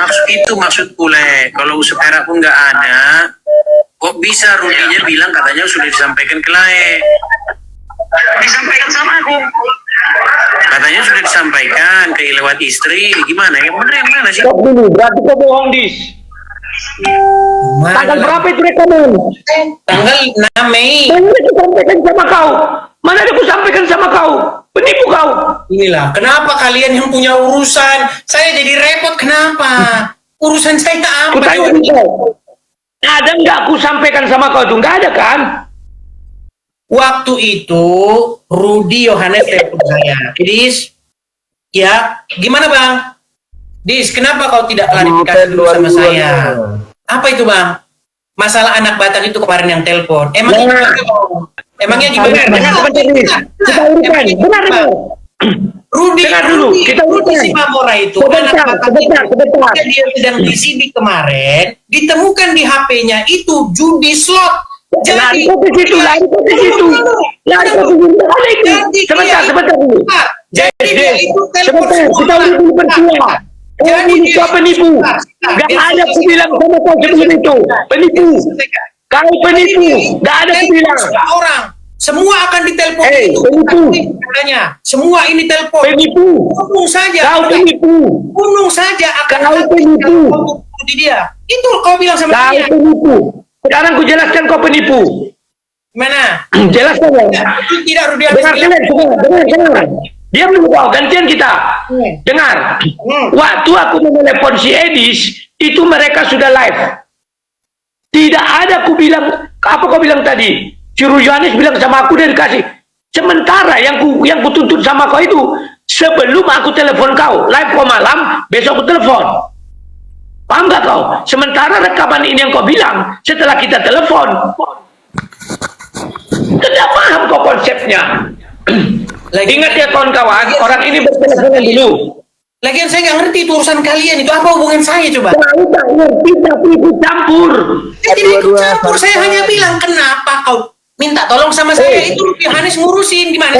maksud pule. Kalau seperak pun nggak ada, kok bisa Rudinya bilang katanya sudah disampaikan ke Lae? Disampaikan sama aku. Katanya sudah disampaikan ke lewat istri. Gimana? Yang benar yang mana sih? Stop dulu, berarti kau bohong, Dis. Tanggal berapa itu rekaman? Tanggal 6 Mei. Mana ada aku sampaikan sama kau? Mana ada aku sampaikan sama kau? Penipu kau. Inilah, kenapa kalian yang punya urusan? Saya jadi repot, kenapa? Urusan saya Ku apa? tanya kau. Ada nggak aku sampaikan sama kau tuh? Nggak ada kan? Waktu itu Rudi Yohanes telepon saya. Dis, ya gimana bang? Dis, kenapa kau tidak klarifikasi dulu sama saya? Apa itu bang? Masalah anak Batak itu kemarin yang telepon. Emangnya gimana? Kita urutkan. Benar. Rudi, Dengar dulu, kita Rudi urutkan. Simamora itu Sebentar, anak Batak itu, sebentar. ketika dia sedang disidik kemarin, ditemukan di HP-nya itu judi slot. Lari kau ke situ. Lari kau ke situ. Ada itu. Sebentar dulu. Jadi dia itu telepon Sebentar, kita udah dulu berdua. Jadi Ini dia kau penipu. Gak ada aku bilang sama kau sebelum itu. Penipu. Kau penipu. Gak ada aku bilang. Orang semua akan ditelepon Hei, itu. penipu. Katanya semua ini telepon. Penipu. Bunuh saja. Kau penipu. Bunuh saja akan Kau penipu. di dia. Itu kau bilang sama Kau dia. penipu. Sekarang ku jelaskan kau penipu. Mana? Jelaskan ya. Tidak Rudi Dengar. Diam dulu kau, gantian kita. Dengar. Waktu aku menelepon si Edis, itu mereka sudah live. Tidak ada aku bilang, apa kau bilang tadi? Si Rujanis bilang sama aku dari kasih. Sementara yang ku tuntut sama kau itu, sebelum aku telepon kau, live kau malam, besok aku telepon. Paham gak kau? Sementara rekaman ini yang kau bilang, setelah kita telepon. Tidak paham kau konsepnya. Ingat ya kawan-kawan, orang ini berteleponan dulu. Lagian saya nggak ngerti itu urusan kalian, itu apa hubungan saya coba? Tahu tak ngerti tapi ikut campur. Saya tidak ikut campur, saya hanya bilang kenapa kau minta tolong sama saya, itu Rudi Hanes ngurusin gimana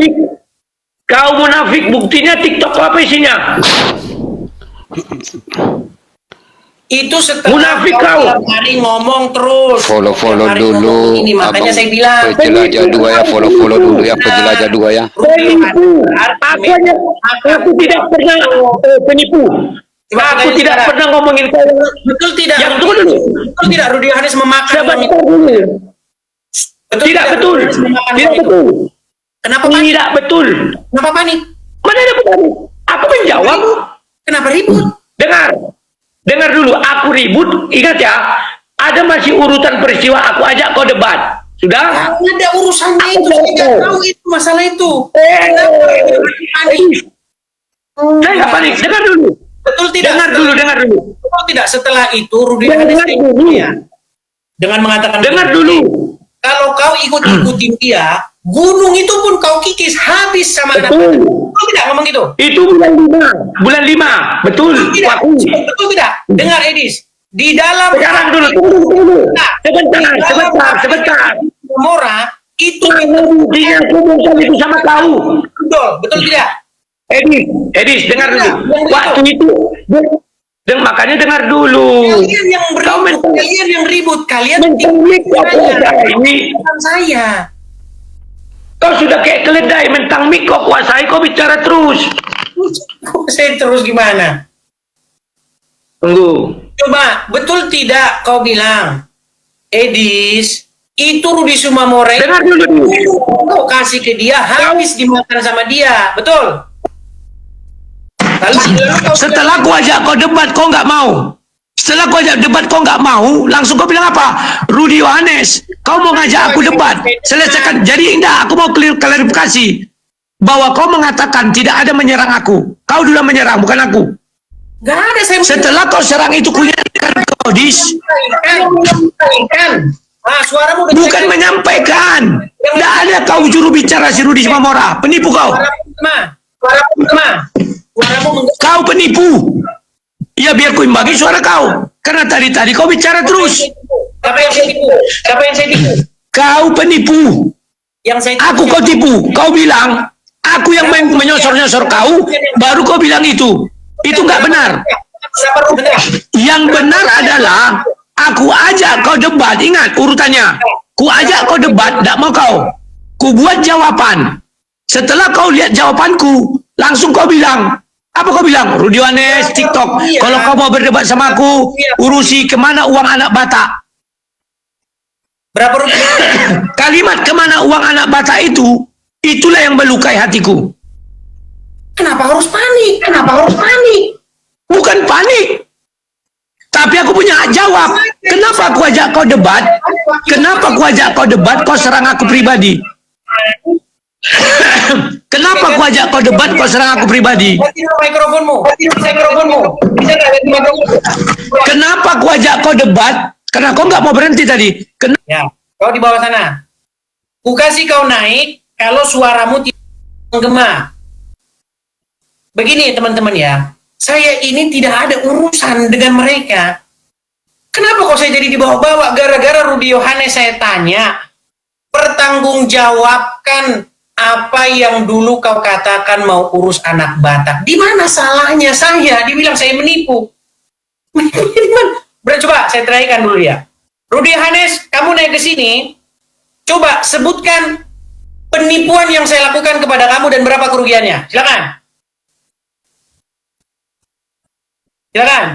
sih? Kau munafik, buktinya TikTok apa isinya? Itu setelah Munafik kau. tiap hari ngomong terus. Follow Tiap hari dulu. ngomong ini, makanya saya bilang Penjelajah dua ya, follow dulu ya, penjelajah dua ya. Penipu. Aku tidak pernah penipu. Aku tidak pernah ngomongin kau. Betul tidak? Yang tunggu dulu. Betul tidak Rudi Hanes memakan uang Sebentar itu? dulu. Betul Tidak betul. Rudi Hanes memakan Tidak uang itu? betul. Kenapa panik? Tidak betul. Kenapa panik? Mana ada panik? Aku menjawab. Kenapa ribut? Dengar dulu, aku ribut, ingat ya, ada masih urutan peristiwa, aku ajak kau debat. Sudah? Nggak ada urusannya itu, saya nggak tahu itu masalah itu. Panik. Saya nggak panik, dengar dulu. Betul tidak? Dengar dulu. Betul tidak? Setelah itu Rudi Dengar Hanes dulu. dengan mengatakan Dengar dulu. kalau kau ikut-ikutin dia, gunung itu pun kau kikis habis sama anak. Betul. Betul tidak ngomong gitu? Itu bulan 5, betul. Tidak. Aku. Betul tidak? Dengar Edis, di dalam Sekarang dulu, tunggu. Sebentar. Mora itu Buktinya aku ngomong itu sama kau. betul tidak? Edis, dengar dulu. Waktu itu, makanya dengar dulu. Kalian yang ribut, kalian bukan saya. Kau sudah kayak keledai mentang mik kau kuasai, kau bicara terus. Saya terus gimana? Tunggu. Coba, betul tidak kau bilang, Edis, itu Rudi Sumamora Dengar dulu. kau kasih ke dia, habis dimakan sama dia, betul? Lalu kau Setelah ku ajak kau debat, kau nggak mau. Setelah kau ajak debat kau nggak mau, langsung kau bilang apa? Rudi Yohanes, kau mau ngajak aku debat? Selesaikan. Jadi enggak, aku mau klarifikasi bahwa kau mengatakan tidak ada menyerang aku. Kau dulu menyerang, bukan aku. Gak ada saya. Setelah kau serang itu kunyatakan kau dis. Suaramu Bukan menyampaikan. Tidak ada kau juru bicara si Rudi Simamora. Penipu kau. Kau penipu. Ya biar ku imbagi suara kau. Karena tadi kau bicara terus. Siapa yang saya tipu? Siapa yang saya tipu? Kau penipu. Yang saya tipu. Aku kau tipu. Kau bilang aku yang menyosor-nyosor kau, baru kau bilang itu. Itu nggak benar. Yang benar adalah aku ajak kau debat. Ingat urutannya. Ku ajak kau debat, tidak mau kau. Ku buat jawaban. Setelah kau lihat jawabanku, langsung kau bilang. Apa kau bilang? Rudi Yohanes, TikTok. Kalau kau mau berdebat sama aku, urusi kemana uang anak Batak. Berapa rupiah? Kalimat kemana uang anak Batak itu, itulah yang melukai hatiku. Kenapa harus panik? Kenapa harus panik? Bukan panik. Tapi aku punya hak jawab. Kenapa aku ajak kau debat? Kenapa aku ajak kau debat, kau serang aku pribadi? Kenapa aku ajak kau debat, kau serang aku pribadi? Mikrofonmu. Kenapa aku ajak kau debat? Karena kau nggak mau berhenti tadi. Ya, kau di bawah sana. Ku kasih kau naik kalau suaramu tidak menggema. Begini teman-teman ya, saya ini tidak ada urusan dengan mereka. Kenapa kok saya jadi dibawa-bawa? Gara-gara Rudi Yohanes saya tanya, pertanggungjawabkan apa yang dulu kau katakan mau urus anak Batak. Di mana salahnya saya? Dibilang saya menipu. Coba saya terakhirkan dulu ya. Rudi Yohanes, kamu naik ke sini, coba sebutkan penipuan yang saya lakukan kepada kamu dan berapa kerugiannya. Silakan. Silakan.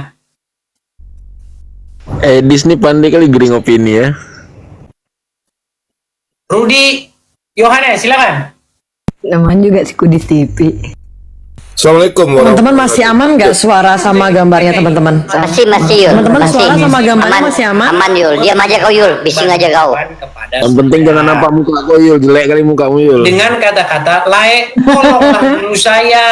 Disney pandai kali giring opini ya. Rudi Yohanes, silakan. Namanya juga si Kudis TV. Assalamualaikum Teman-teman masih aman nggak suara sama gambarnya teman-teman? Masih Yul. Teman-teman Masih. suara sama gambarnya masih aman? Aman Yul. Diam aja kau Yul. Bising aja kau. Yang penting jangan nampak muka kau Yul, jelek kali mukamu Yul. Dengan kata-kata laek, tolonglah dulu saya.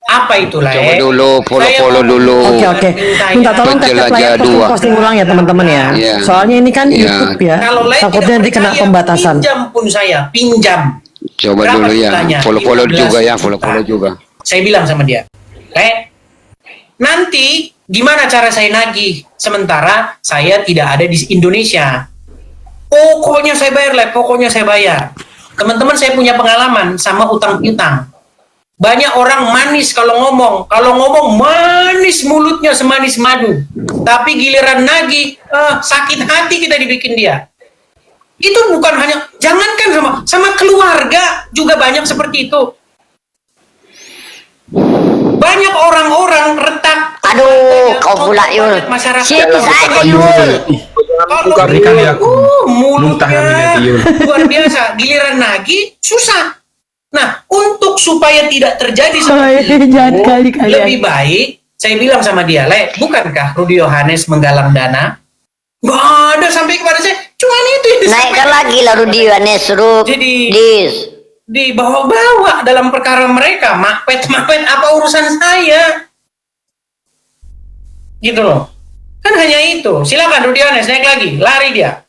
Apa itu laek? Coba dulu, follow dulu. Oke. Minta tolong tap-tap layar posting ulang ya teman-teman ya. Iya. Soalnya ini kan Iya. YouTube ya. Kalau laek Takutnya nanti tidak kena percaya, pembatasan. Pinjam pun saya, pinjam. Coba Berapa dulu ya, jumlahnya? follow 15 juga ya, juta. follow juga. Saya bilang sama dia, nanti gimana cara saya nagih? Sementara saya tidak ada di Indonesia. Pokoknya saya bayar, pokoknya saya bayar. Teman-teman, saya punya pengalaman sama utang piutang. Banyak orang manis kalau ngomong manis mulutnya semanis madu. Tapi giliran nagih, sakit hati kita dibikin dia. Itu bukan hanya, jangankan sama keluarga juga banyak seperti itu. Banyak orang-orang retak. Aduh, kau pula Yul. Siapa saja Yul. Buka kali aku. Mulutnya luar biasa. Giliran nagih susah. Nah, untuk supaya tidak terjadi seperti Jangan itu, kali-kali. lebih baik saya bilang sama dia, bukankah Rudi Yohanes menggalang dana? Nggak ada sampai kepada saya. Cuman itu yang Naikkan disampaikan. lagi lah Rudi Yohanes suruh. Jadi- Dis. Dibawa-bawa dalam perkara mereka. Mapet apa urusan saya? Gitu loh. Kan hanya itu. Silakan Rudi Yohanes naik lagi, lari dia.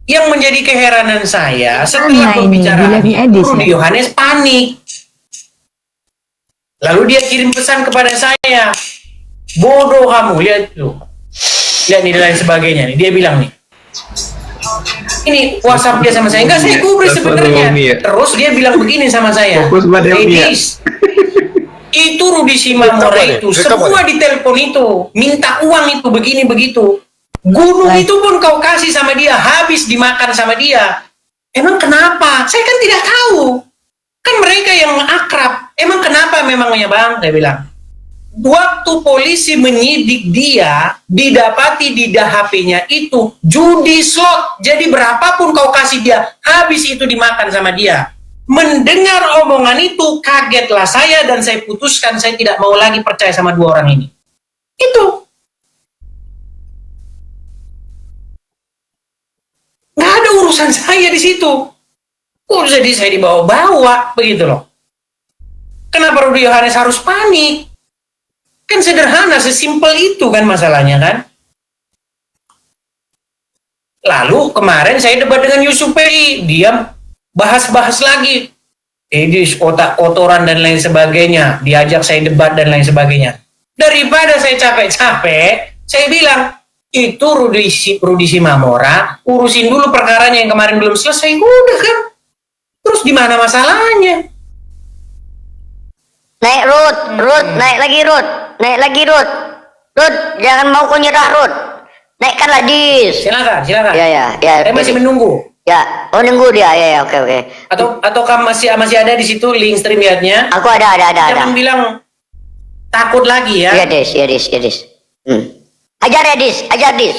Yang menjadi keheranan saya setelah Nah, ini, berbicara bilangnya Edis, Rudi ya? Yohanes panik. Lalu dia kirim pesan kepada saya. Bodoh kamu, lihat tuh. Lihat nih dan lain sebagainya nih. Dia bilang nih. Ini WhatsApp dia sama saya. Enggak, saya gubris sebenarnya. Terus dia bilang begini sama saya. Edis, itu Rudi Simamora itu semua ditelepon itu, minta uang itu begini begitu. Gunung itu pun kau kasih sama dia, habis dimakan sama dia. Emang kenapa? Saya kan tidak tahu. Kan mereka yang akrab. Emang kenapa memangnya bang? Saya bilang. Waktu polisi menyidik dia, didapati di HP-nya itu judi slot. Jadi berapapun kau kasih dia, habis itu dimakan sama dia. Mendengar omongan itu, kagetlah saya dan saya putuskan saya tidak mau lagi percaya sama dua orang ini. Itu. Nggak ada urusan saya di situ. Kok jadi saya dibawa-bawa begitu loh. Kenapa Rudy Yohanes harus panik? Kan sederhana, sesimpel itu kan masalahnya kan. Lalu kemarin saya debat dengan Yusuf PI, dia bahas-bahas lagi. Edis, otak kotoran dan lain sebagainya. Diajak saya debat dan lain sebagainya. Daripada saya capek-capek, saya bilang, itu Rudi Simamora, urusin dulu perkaranya yang kemarin belum selesai. Udah kan. Terus di mana masalahnya? Naik Rut, naik lagi Rut, Rut, jangan mau kau nyerah Rut. Naikkanlah Dis. Silakan. Ya. Saya masih menunggu. Ya, nunggu dia. Ya, oke. Atau kamu masih ada di situ link StreamYard-nya? Aku ada. Jangan bilang takut lagi ya. Ya Dis. Ajar Dis.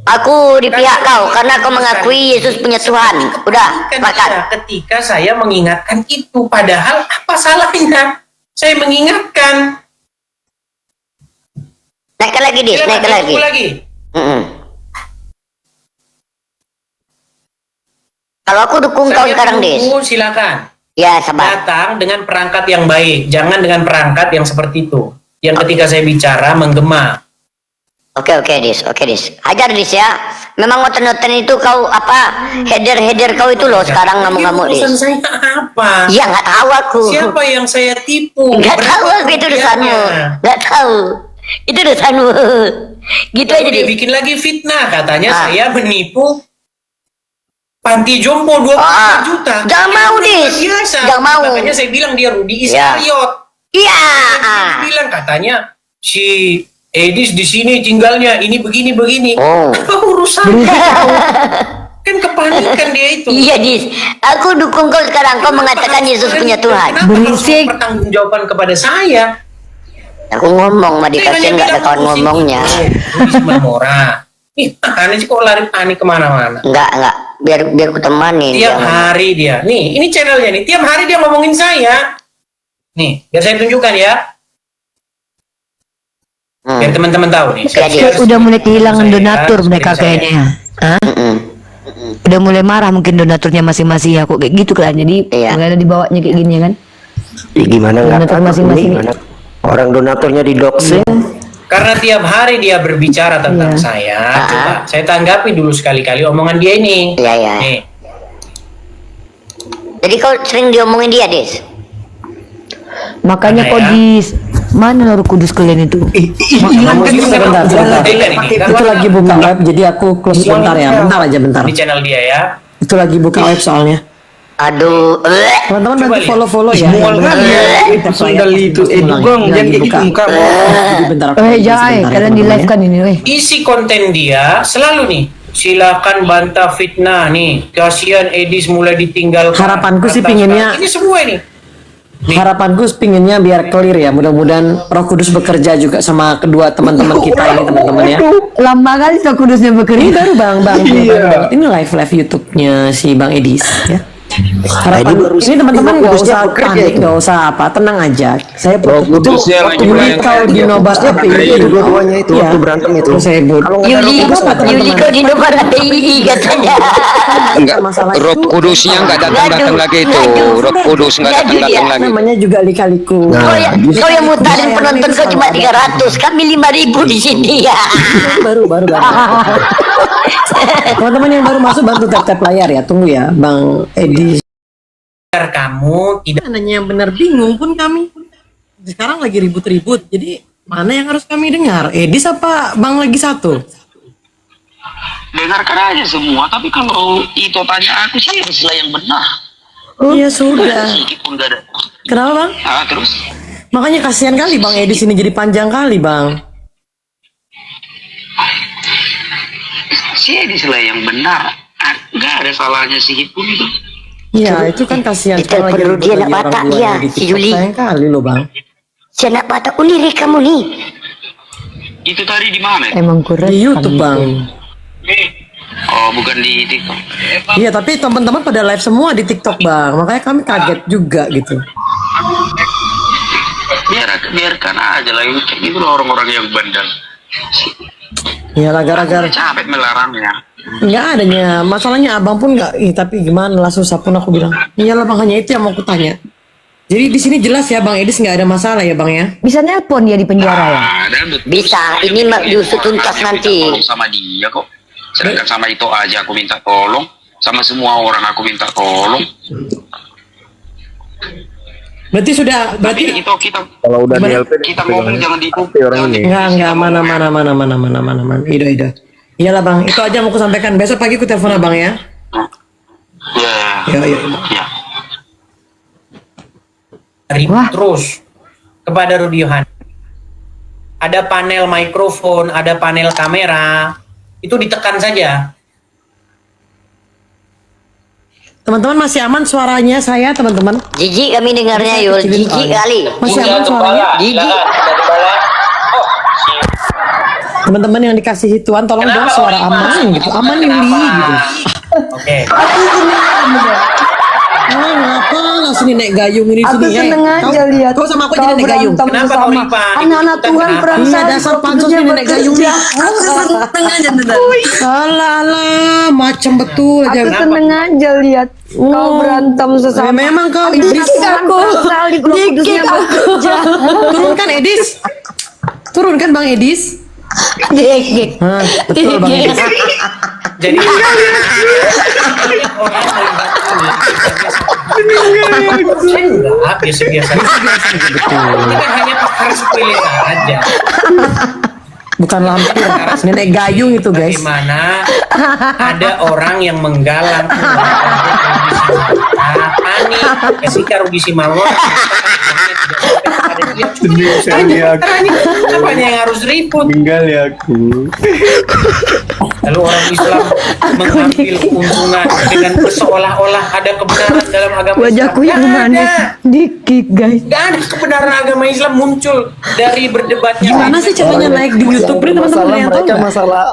Aku di pihak kau karena kau mengakui Yesus punya Tuhan. Udah, sepakat. Ketika saya mengingatkan itu, padahal apa salahnya? Saya mengingatkan. Naikkan lagi Dis, naikkan lagi. Kalau aku dukung kau sekarang Dis. Silakan. Ya, sabar. Datang dengan perangkat yang baik, jangan dengan perangkat yang seperti itu. Yang ketika saya bicara menggema. Oke Dis. Ajar Dis ya. Memang noten itu kau header kau itu loh sekarang ngamuk-ngamuk Dis. Urusan saya apa? Ya nggak tahu aku. Siapa yang saya tipu? Nggak tahu aku itu urusanmu. Nggak tahu. Itu urusanmu. Gitu aja dia Dis. bikin lagi fitnah, katanya saya menipu panti jompo 20 juta. Jangan mau Dis. Jangan mau. Makanya saya bilang dia Rudi Iskariot. Iya. Dia bilang katanya si Edis di sini tinggalnya ini begini. Apa urusan? Kan kepanikan dia itu. Iya Dis. Aku dukung kau sekarang. Kau mengatakan Yesus punya Tuhan. Berisik. Pertanggungjawaban kepada saya. Aku ngomong mah dikasih nggak ada kawan ngomongnya. Simamora. Aneh sih kok lari panik kemana-mana. Enggak. Biar ku temani. Tiap hari dia. Nih, ini channelnya nih. Tiap hari dia ngomongin saya. Nih, biar saya tunjukkan ya. Biar teman-teman tahu nih. Udah mulai kehilangan donatur mereka kayaknya. Hah? Udah mulai marah mungkin donaturnya masing-masing ya kok kayak gitu kan. Jadi nggak ada dibawanya kayak gini kan. Gimana nggak Donatur masing-masing. Orang donaturnya didoxing. Karena tiap hari dia berbicara tentang saya. Coba saya tanggapi dulu sekali-kali omongan dia ini. Iya. Nih. Jadi kau sering diomongin dia, Des? Makanya kok di mana Roh Kudus kalian itu? Sebentar. Itu lagi buka web, jadi aku close sebentar ya. Bentar. Di channel dia ya. Itu lagi buka web soalnya. Aduh. Teman-teman bantu follow ya. Sundal itu dugong jangan kayak gitu muka. Bentar. Jangan kalian di live kan ini. Isi konten dia selalu nih. Silakan bantah fitnah nih. Kasihan Edis mulai ditinggalkan. Harapanku sih pinginnya. Ini semua ini. Harapanku pinginnya biar clear ya. Mudah-mudahan Roh Kudus bekerja juga sama kedua teman-teman kita ini teman-teman ya. Lama kali Roh Kudusnya Ini bekerja. baru bang. Ini live YouTube-nya si Bang Edis ya. Harapan ini teman-teman nggak usah panik, nggak usah apa, tenang aja. Saya Kudusnya lagi kau di nobar API Dua-duanya itu waktu berantem itu. Saya Yuli kau di nobar API katanya. Enggak, Roh Kudusnya enggak datang lagi itu. Roh Kudus enggak datang lagi. namanya juga lika-liku. Kau yang mutarin penonton kau cuma 300, kami 5.000 di sini ya. baru. Teman-teman yang baru masuk bantu tap layar ya. Tunggu ya, Bang Edi. Kamu tidak Nanya yang benar bingung pun kami. Sekarang lagi ribut-ribut. Jadi mana yang harus kami dengar? Edis apa Bang lagi satu? Dengarkan aja semua, tapi kalau itu tanya aku sih haruslah yang benar. Iya sudah. Sedikit pun gak ada. Kenapa Bang? Terus? Makanya kasihan kali Bang Edis ini jadi panjang kali Bang. Si Edislah yang benar. Nggak ada salahnya sedikit pun itu. Iya itu kan kasihan. Ditelepon dulu dia anak batak dia, si Yuli. Sayang kali loh Bang. Si anak batak lirik kamu nih. Itu tadi di mana? Emang kurang. Di YouTube Bang. Oh, bukan di TikTok. Iya, tapi teman-teman pada live semua di TikTok bang, makanya kami kaget juga gitu. Biarkan aja lah, kayak gitu loh orang-orang yang bandel. Iyalah gara-gara Capek melarangnya. nggak adanya masalahnya abang pun nggak, tapi gimana lah susah pun aku bilang. Iyalah bang, hanya itu yang mau aku tanya. Jadi di sini jelas ya bang Edis nggak ada masalah ya bang ya? Bisa nelpon dia di penjara ya? Bisa, ini diusut tuntas nanti. Tolong sama dia kok. Sedangkan sama itu aja aku minta tolong, sama semua orang aku minta tolong. Berarti Tapi itu kita Kalau udah di Gimana? LP kita ngomong jangan di orang ini. nggak mana. Ida. Iyalah bang, itu aja mau aku sampaikan. Besok pagi aku telepon abang ya. Ya. Ya. Ya. Ribut terus kepada Rudy Yohanes. Ada panel mikrofon, ada panel kamera, itu ditekan saja. Teman-teman masih aman suaranya saya teman-teman? Jijik kami dengarnya Yul, jijik kali. Masih aman suaranya? Jijik. Teman-teman yang dikasih Tuhan tolong dong suara aman gitu. Aman Yuli gitu. Oke. Ngapa langsung naik gayung ini Aku sini? seneng aja lihat Kau sama aku jadi naik gayung. berantem Kenapa kau bersama Rifa? anak-anak Tuhan Kenapa? perasaan Iya, dasar pansos waktunya jadi naik gayung nih. Aku seneng aja Alah, macam betul aja. Aku seneng aja lihat kau berantem sesama. Memang kau iblis. Aku dikik aku. Turunkan Edis. Turunkan Bang Edis. Dikik. Betul Bang Edis. Jadi enggak biasa-biasa. Ini kan hanya pakar sepele saja. Bukan lampir, nenek gayung itu guys. Bagaimana ada orang yang menggalang Ani ketika Rudi Simalon apanya yang harus ribut? Tinggal ya aku. Lalu orang Islam mengambil keuntungan dengan seolah-olah ada kebenaran dalam agama Wajahku Islam. yang Nggak manis. ada. Dikik guys. Gak ada kebenaran agama Islam muncul dari berdebatnya. Gimana sih caranya naik di YouTube ini teman-teman yang tahu nggak? masalah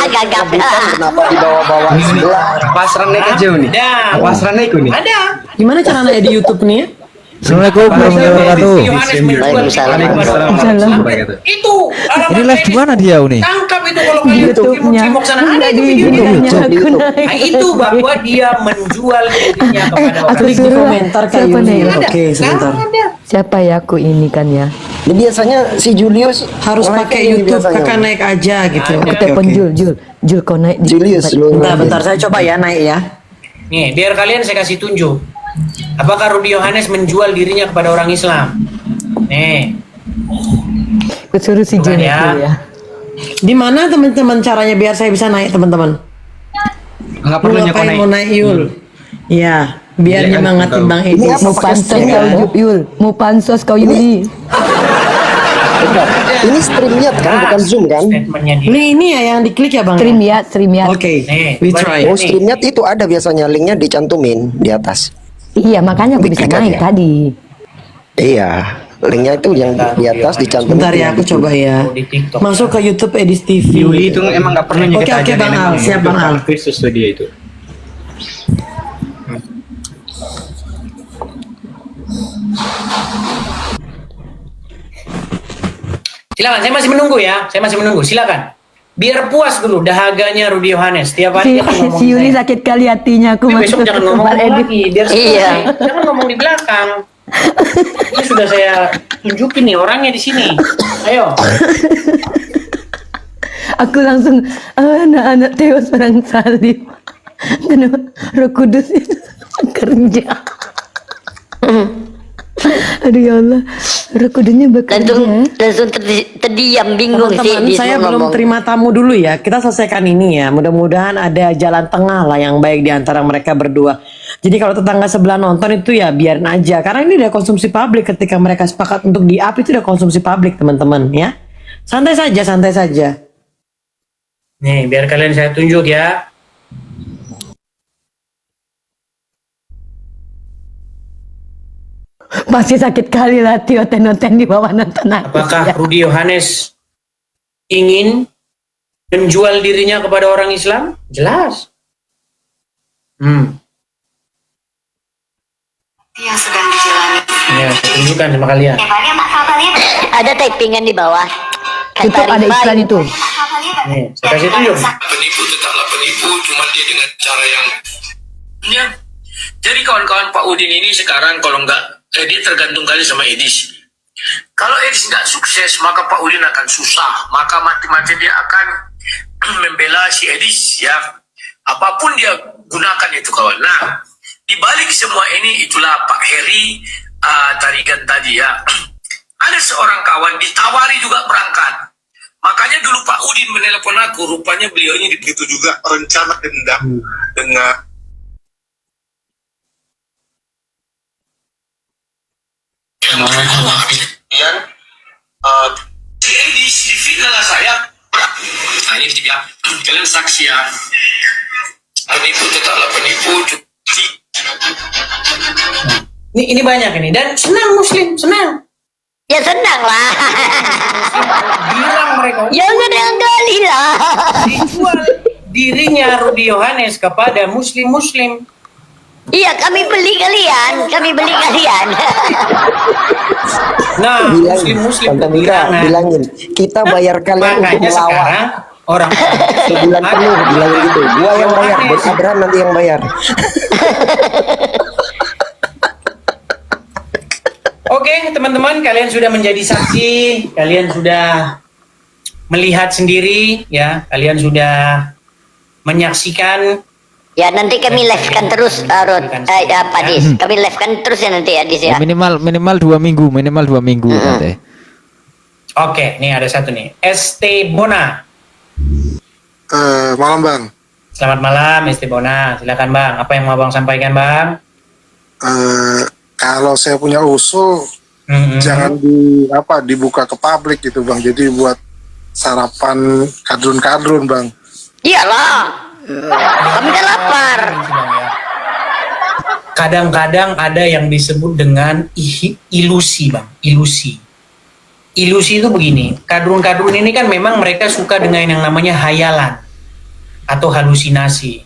Gagap. kenapa dibawa-bawa sebelah. Pasrah naik aja nih. Ada. Pasrah naik nih. Ada. Gimana cara naik di YouTube nih ya? Assalamualaikum warahmatullahi wabarakatuh. Yohanes menjual Waalaikumsalam. itu alamat Ini live di mana dia nih? tangkap itu kalau kalian YouTube-nya. cimok sana ada itu Di videonya. videonya aku Nah, naik. itu bahwa dia menjual dirinya kepada aku orang. Klik di suruh komentar Kak siapa Yuli. nih? Oke, sebentar. Siapa ya aku ini kan ya? Biasanya si Julius Harus pakai YouTube, kakak naik aja gitu. Aku Oke, telepon oke. Jul kau naik di Julius lu. Bentar, saya coba ya naik ya. Nih, biar kalian saya kasih tunjuk. Apakah Rudy Yohanes menjual dirinya kepada orang Islam? Nih, Aku suruh si Jul Bukan ya. dulu ya. Di mana teman-teman caranya biar saya bisa naik teman-teman? Enggak Lu perlu ngapain naik. mau naik Yul? Iya, biar Iya, kan, nyemangatin tahu. Bang Edis. Mau pansos kau Yul, mau pansos kau Yuli. Ini streamnya kan bukan zoom kan? statementnya dia. Ini ya yang diklik ya Bang? Stream ya, stream ya. Oke, Nih, we coba try. nih. Oh, streamnya itu ada biasanya linknya dicantumin di atas. Iya, makanya aku bisa Diklik naik aja. tadi. Iya, linknya itu yang di atas dicantumin. Bentar ya, aku coba ya. Di TikTok. Masuk ke YouTube Edis TV. Yuli itu emang nggak pernah Oke, oke, Bang Al. Siap, Bang Al. Kristus tuh dia itu. Silakan, saya masih menunggu ya. Saya masih menunggu. Silakan. Biar puas dulu dahaganya Rudy Yohanes. Tiap hari dia akan ngomong Si Yuli saya. sakit kali hatinya aku Tapi besok masuk jangan ke ngomong tempat edit. lagi. Biar selesai. Iya. Jangan ngomong di belakang. Ini sudah saya tunjukin nih orangnya di sini. Ayo. Aku langsung anak-anak tewas perang salib. Kenapa Roh Kudus itu kerja? Aduh ya Allah, Roh Kudusnya bekerja. Langsung terdiam bingung sih Teman-teman, dia saya semua belum ngomong. terima tamu dulu ya. Kita selesaikan ini ya. Mudah-mudahan ada jalan tengah lah yang baik di antara mereka berdua. Jadi kalau tetangga sebelah nonton itu ya biarin aja. Karena ini udah konsumsi publik. Ketika mereka sepakat untuk di-up itu udah konsumsi publik teman-teman ya. Santai saja, santai saja. Nih, biar kalian saya tunjuk ya. Pasti sakit kali lah Tio Tenoten di bawah nonton aku. Apakah Rudy Yohanes ingin menjual dirinya kepada orang Islam? Jelas. Yang sedang dijalani. Ya, saya tunjukkan sama kalian. Ada typingan di bawah. Tutup ada iklan itu. Nih, saya kasih tunjuk. Penipu tetaplah penipu, cuma dia dengan cara yang ya. Jadi kawan-kawan Pak Udin ini sekarang kalau dia tergantung kali sama Edis. Kalau Edis nggak sukses, maka Pak Udin akan susah. Maka mati-mati dia akan membela si Edis ya. Apapun dia gunakan itu kawan. Nah, di balik semua ini itulah Pak Heri Tarigan tadi ya. Ada seorang kawan ditawari juga berangkat. Makanya dulu Pak Udin menelpon aku, rupanya beliau ini begitu juga rencana dendam dengan yang di fitnah lah saya. Nah ini dia, kalian saksi ya. Penipu tetaplah penipu. Ini banyak ini dan senang Muslim, senang. Ya senang lah. Bilang mereka. Jangan kali lah. Dijual dirinya Rudy Yohanes kepada Muslim. Iya, kami beli kalian. Nah, Muslim bilangin, kita bayar kalian untuk makanya melawat. sekarang orang Sebulan penuh bilangin gitu. Gua yang bayar, Bos Abraham nanti yang bayar. Oke, teman-teman, kalian sudah menjadi saksi, kalian sudah melihat sendiri, ya, kalian sudah menyaksikan. Ya nanti kami live-kan terus, Pak Dis. Kami live-kan terus ya nanti ya, Dis ya. Minimal 2 minggu, nanti. Oke, nih ada satu nih, ST Bona. Malam Bang. Selamat malam, ST Bona. Silakan Bang, apa yang mau Bang sampaikan Bang? Kalau saya punya usul, jangan dibuka ke publik gitu Bang. Jadi buat sarapan kadrun Bang. Iyalah, kami kan lapar. Kadang-kadang ada yang disebut dengan ilusi Bang, ilusi. Ilusi itu begini, kadrun-kadrun ini kan memang mereka suka dengan yang namanya hayalan atau halusinasi.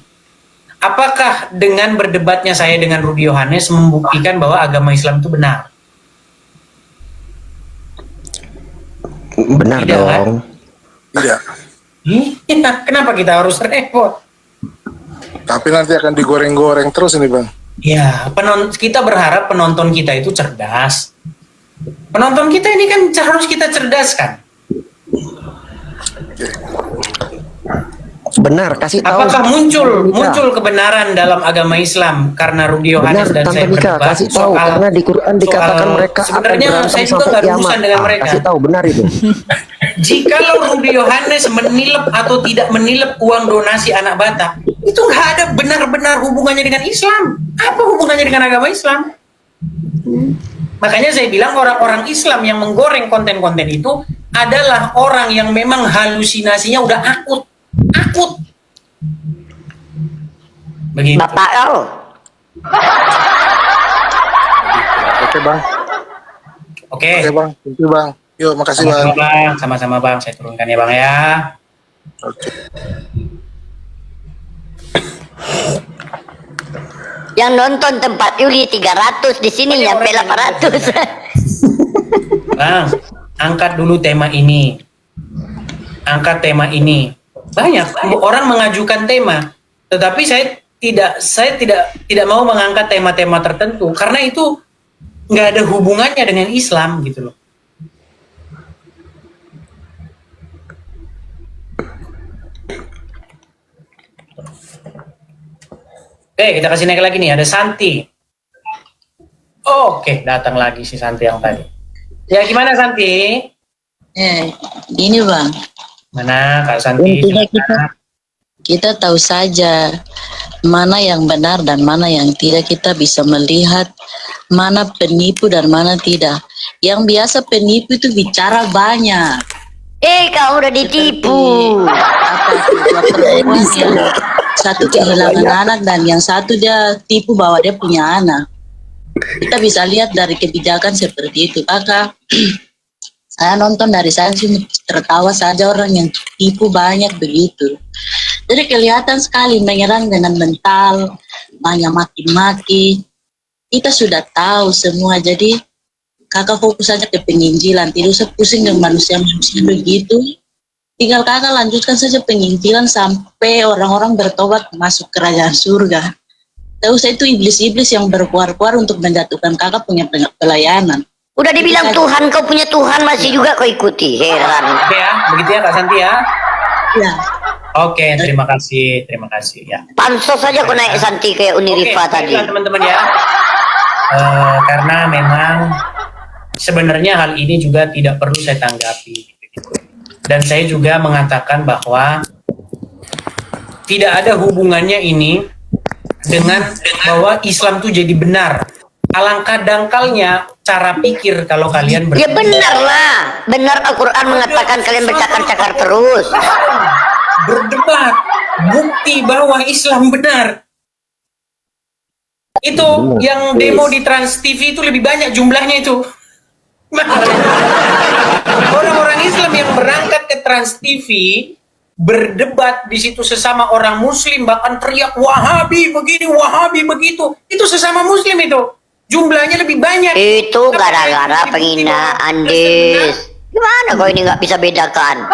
Apakah dengan berdebatnya saya dengan Rudy Yohanes membuktikan bahwa agama Islam itu benar? Benar tidak, dong. Kan? Tidak. Kenapa kita harus repot? Tapi nanti akan digoreng-goreng terus ini Bang. Ya, kita berharap penonton kita itu cerdas. Penonton kita ini kan harus kita cerdaskan. Benar, kasih tahu. Apakah muncul kebenaran dalam agama Islam karena Rudy Yohanes dan saya berdebat? Kasih tahu karena di Quran dikatakan mereka sebenarnya akan saya juga nggak urusan dengan mereka. Kasih tahu benar itu. Jikalau Rudy Yohanes menilep atau tidak menilep uang donasi anak Batak, itu nggak ada benar-benar hubungannya dengan Islam. Apa hubungannya dengan agama Islam? Makanya saya bilang orang-orang Islam yang menggoreng konten-konten itu adalah orang yang memang halusinasinya udah akut. Begitu. Bapak kau. Oke Bang. Oke Bang, thank you Bang. Yuk, makasih Bang. Sama-sama Bang, saya turunkan ya Bang ya. Oke. Yang nonton tempat Yuli 300, di sini nyampe 800. Bang, angkat dulu tema ini. Banyak orang mengajukan tema, tetapi saya tidak mau mengangkat tema-tema tertentu karena itu nggak ada hubungannya dengan Islam gitu loh. Oke, kita kasih naik lagi nih, ada Santi. Oke, datang lagi si Santi yang tadi. Ya gimana Santi? Ini Bang. Mana Kak Santi? Kita tahu saja mana yang benar dan mana yang tidak. Kita bisa melihat mana penipu dan mana tidak. Yang biasa penipu itu bicara banyak. Kau udah ditipu. Satu kehilangan anak dan yang satu dia tipu bahwa dia punya anak. Kita bisa lihat dari kebijakan seperti itu. Maka Saya nonton dari saya sih tertawa saja, orang yang tipu banyak begitu. Jadi kelihatan sekali menyerang dengan mental, banyak maki-maki. Kita sudah tahu semua, jadi kakak fokus saja ke penginjilan, tidak usah pusing dengan manusia-manusia begitu. Tinggal kakak lanjutkan saja penginjilan sampai orang-orang bertobat masuk kerajaan surga. Tidak usah itu iblis-iblis yang berkuar-kuar untuk menjatuhkan kakak punya pelayanan. Udah dibilang Tuhan, kau punya Tuhan masih juga kau ikuti, heran. Oke ya, begitu ya Kak Santi ya. Ya. Oke, terima kasih ya. Pansos saja kau naik Santi kayak Unirifa tadi. Baiklah teman-teman ya. Karena memang sebenarnya hal ini juga tidak perlu saya tanggapi. Dan saya juga mengatakan bahwa tidak ada hubungannya ini dengan bahwa Islam itu jadi benar. Alangkah dangkalnya cara pikir kalau kalian Ya benar lah, benar Al-Quran mengatakan kalian bercakar-cakar terus. Berdebat, bukti bahwa Islam benar. Itu yang demo di Trans TV itu lebih banyak jumlahnya itu. Orang-orang Islam yang berangkat ke Trans TV berdebat di situ sesama orang Muslim, bahkan teriak Wahabi begini, Wahabi begitu. Itu sesama Muslim itu. Jumlahnya lebih banyak. Itu gara-gara penghinaan, Dis. Gimana kau ini nggak bisa bedakan?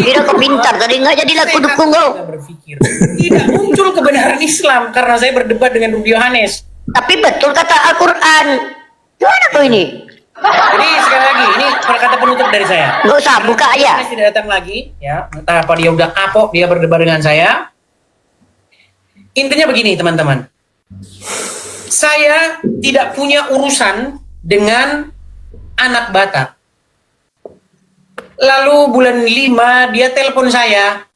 Kira kau pintar, tadi nggak jadi laku dukung kau. Tidak muncul kebenaran Islam karena saya berdebat dengan Rudi Yohanes. Tapi betul kata Al-Quran. Gimana kau ini? Jadi sekali lagi, ini kata penutup dari saya. Nggak usah, buka aja. Yohanes tidak datang lagi, ya. Entah apa dia udah kapok, dia berdebat dengan saya. Intinya begini, teman-teman. Saya tidak punya urusan dengan anak Batak. Lalu bulan 5 dia telepon saya.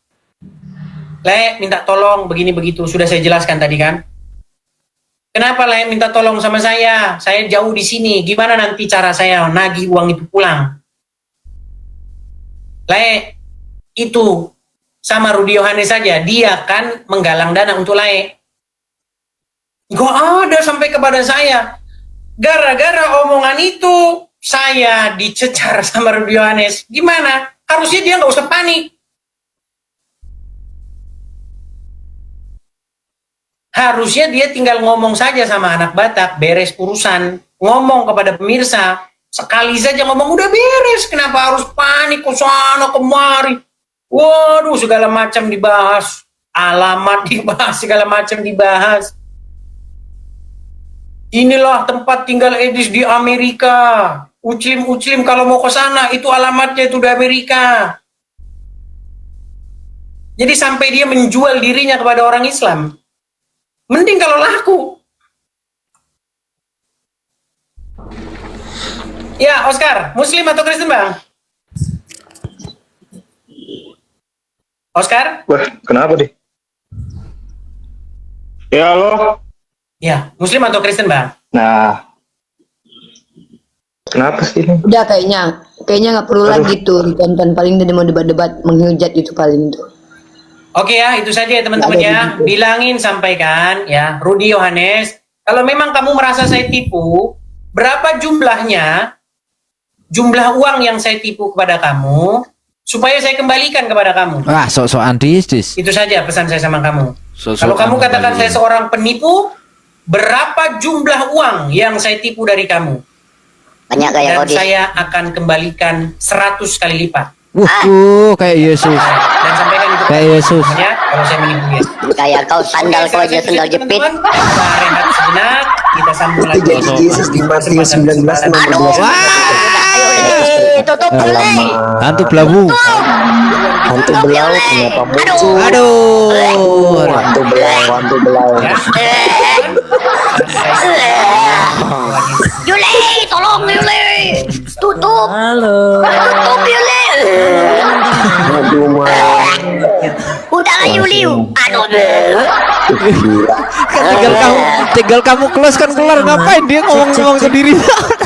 Le, minta tolong begini begitu. Sudah saya jelaskan tadi kan. Kenapa Le minta tolong sama saya? Saya jauh di sini. Gimana nanti cara saya nagih uang itu pulang? Le, itu sama Rudi Yohanes saja. Dia kan menggalang dana untuk Le. Gak ada sampai kepada saya. Gara-gara omongan itu saya dicecar sama Rudi Yohanes. Gimana? Harusnya dia nggak usah panik. Harusnya dia tinggal ngomong saja sama anak Batak, beres urusan. Ngomong kepada pemirsa, sekali saja ngomong udah beres. Kenapa harus panik ke sana kemari? Waduh, segala macam dibahas. Alamat dibahas, segala macam dibahas. Inilah tempat tinggal Edis di Amerika. Uclim kalau mau ke sana itu alamatnya itu di Amerika. Jadi sampai dia menjual dirinya kepada orang Islam. Mending kalau laku. Ya, Oscar, Muslim atau Kristen, Bang? Oscar? Wah, kenapa deh? Ya, halo. Ya, Muslim atau Kristen, Bang? Nah, kenapa sih ini? Udah kayaknya nggak perlu lagi tuh ditonton, paling dia mau debat-debat menghujat itu paling itu. Oke ya, itu saja ya teman-teman ya. Bilangin, sampaikan ya, Rudi Yohanes, kalau memang kamu merasa saya tipu, berapa jumlahnya, jumlah uang yang saya tipu kepada kamu, supaya saya kembalikan kepada kamu. Wah, sok-sokan dis. Itu saja pesan saya sama kamu. Kalau kamu katakan saya seorang penipu, berapa jumlah uang yang saya tipu dari kamu? Banyak kayak dan saya akan kembalikan 100 kali lipat. Kayak Yesus. Dan sampaikan itu kayak Yesus. Ya, kalau saya menipu dia. Kayak kau sandal kau aja sandal jepit. Kita rehat sejenak, kita sambung lagi. Yesus di Matius 19 tutup dulu. Hantu belamu. Hantu belau kenapa muncul? Aduh. Hantu belau. Yuli, tolong Yuli. Tutup. Halo. Tutup Yuli. Aduh, Udah lah Yuli. Aduh. Tinggal kamu close kan kelar, ngapain dia ngomong sendiri?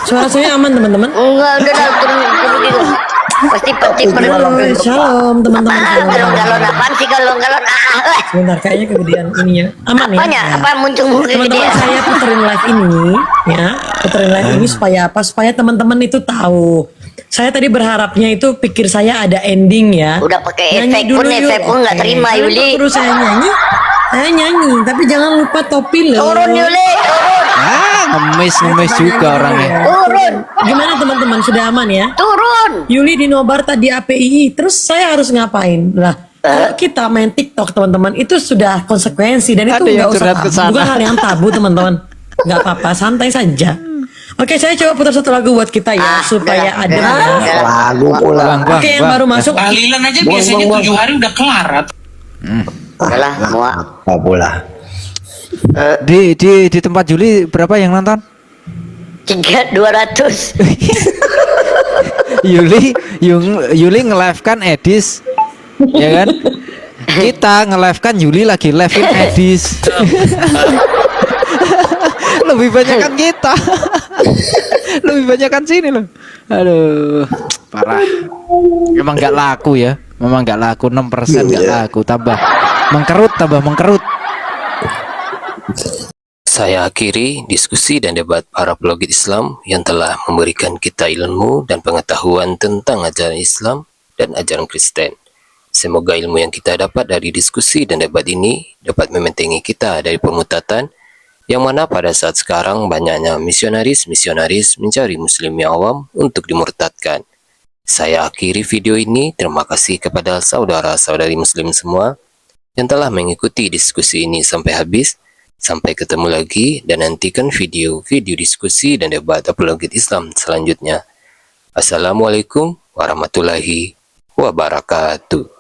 Suara saya aman teman-teman? Enggak, udah turun dulu. Pasti Shalom teman-teman. Galon apaan sih galon? Sebentar, kayaknya kegedean ininya. Aman ya? Apanya? Apa muncul Teman-teman, saya puterin live ini ya. Puterin live ini supaya apa? Supaya teman-teman itu tahu Saya tadi berharapnya itu pikir saya ada ending ya. Udah pakai Nyanyi efek pun nggak Oke. terima Kalian Yuli. perlu saya nyanyi. Saya nyanyi, tapi jangan lupa topi loh. Turun Yuli, turun. Ngemis juga orangnya. Turun. Gimana teman-teman, sudah aman ya? Turun. Yuli dinobar tadi API, terus saya harus ngapain? Lah, kalau kita main TikTok teman-teman itu sudah konsekuensi dan itu Ada yang nggak usah curhat ke sana. bukan hal yang tabu teman-teman. Nggak apa-apa, santai saja. Oke, saya coba putar satu lagu buat kita ya supaya adem ya. Lagu pula. Oke, yang baru masuk. Tahlilan aja biasanya 7 hari udah kelar. Udah muak. Apa pula? Di tempat Juli berapa yang nonton? 200. Yuli nge-live kan Edis, ya kan? Kita nge-live kan Yuli lagi live-in Edis. Lebih banyak kan kita. Lebih banyak kan sini loh. Aduh, parah. Emang nggak laku ya. Memang nggak laku, 6% nggak laku. Tambah mengkerut. Saya akhiri diskusi dan debat para pelogit Islam yang telah memberikan kita ilmu dan pengetahuan tentang ajaran Islam dan ajaran Kristen. Semoga ilmu yang kita dapat dari diskusi dan debat ini dapat membentengi kita dari pemutatan yang mana pada saat sekarang banyaknya misionaris mencari muslim yang awam untuk dimurtadkan. Saya akhiri video ini. Terima kasih kepada saudara-saudari muslim semua yang telah mengikuti diskusi ini sampai habis. Sampai ketemu lagi dan nantikan video-video diskusi dan debat apologet Islam selanjutnya. Assalamualaikum warahmatullahi wabarakatuh.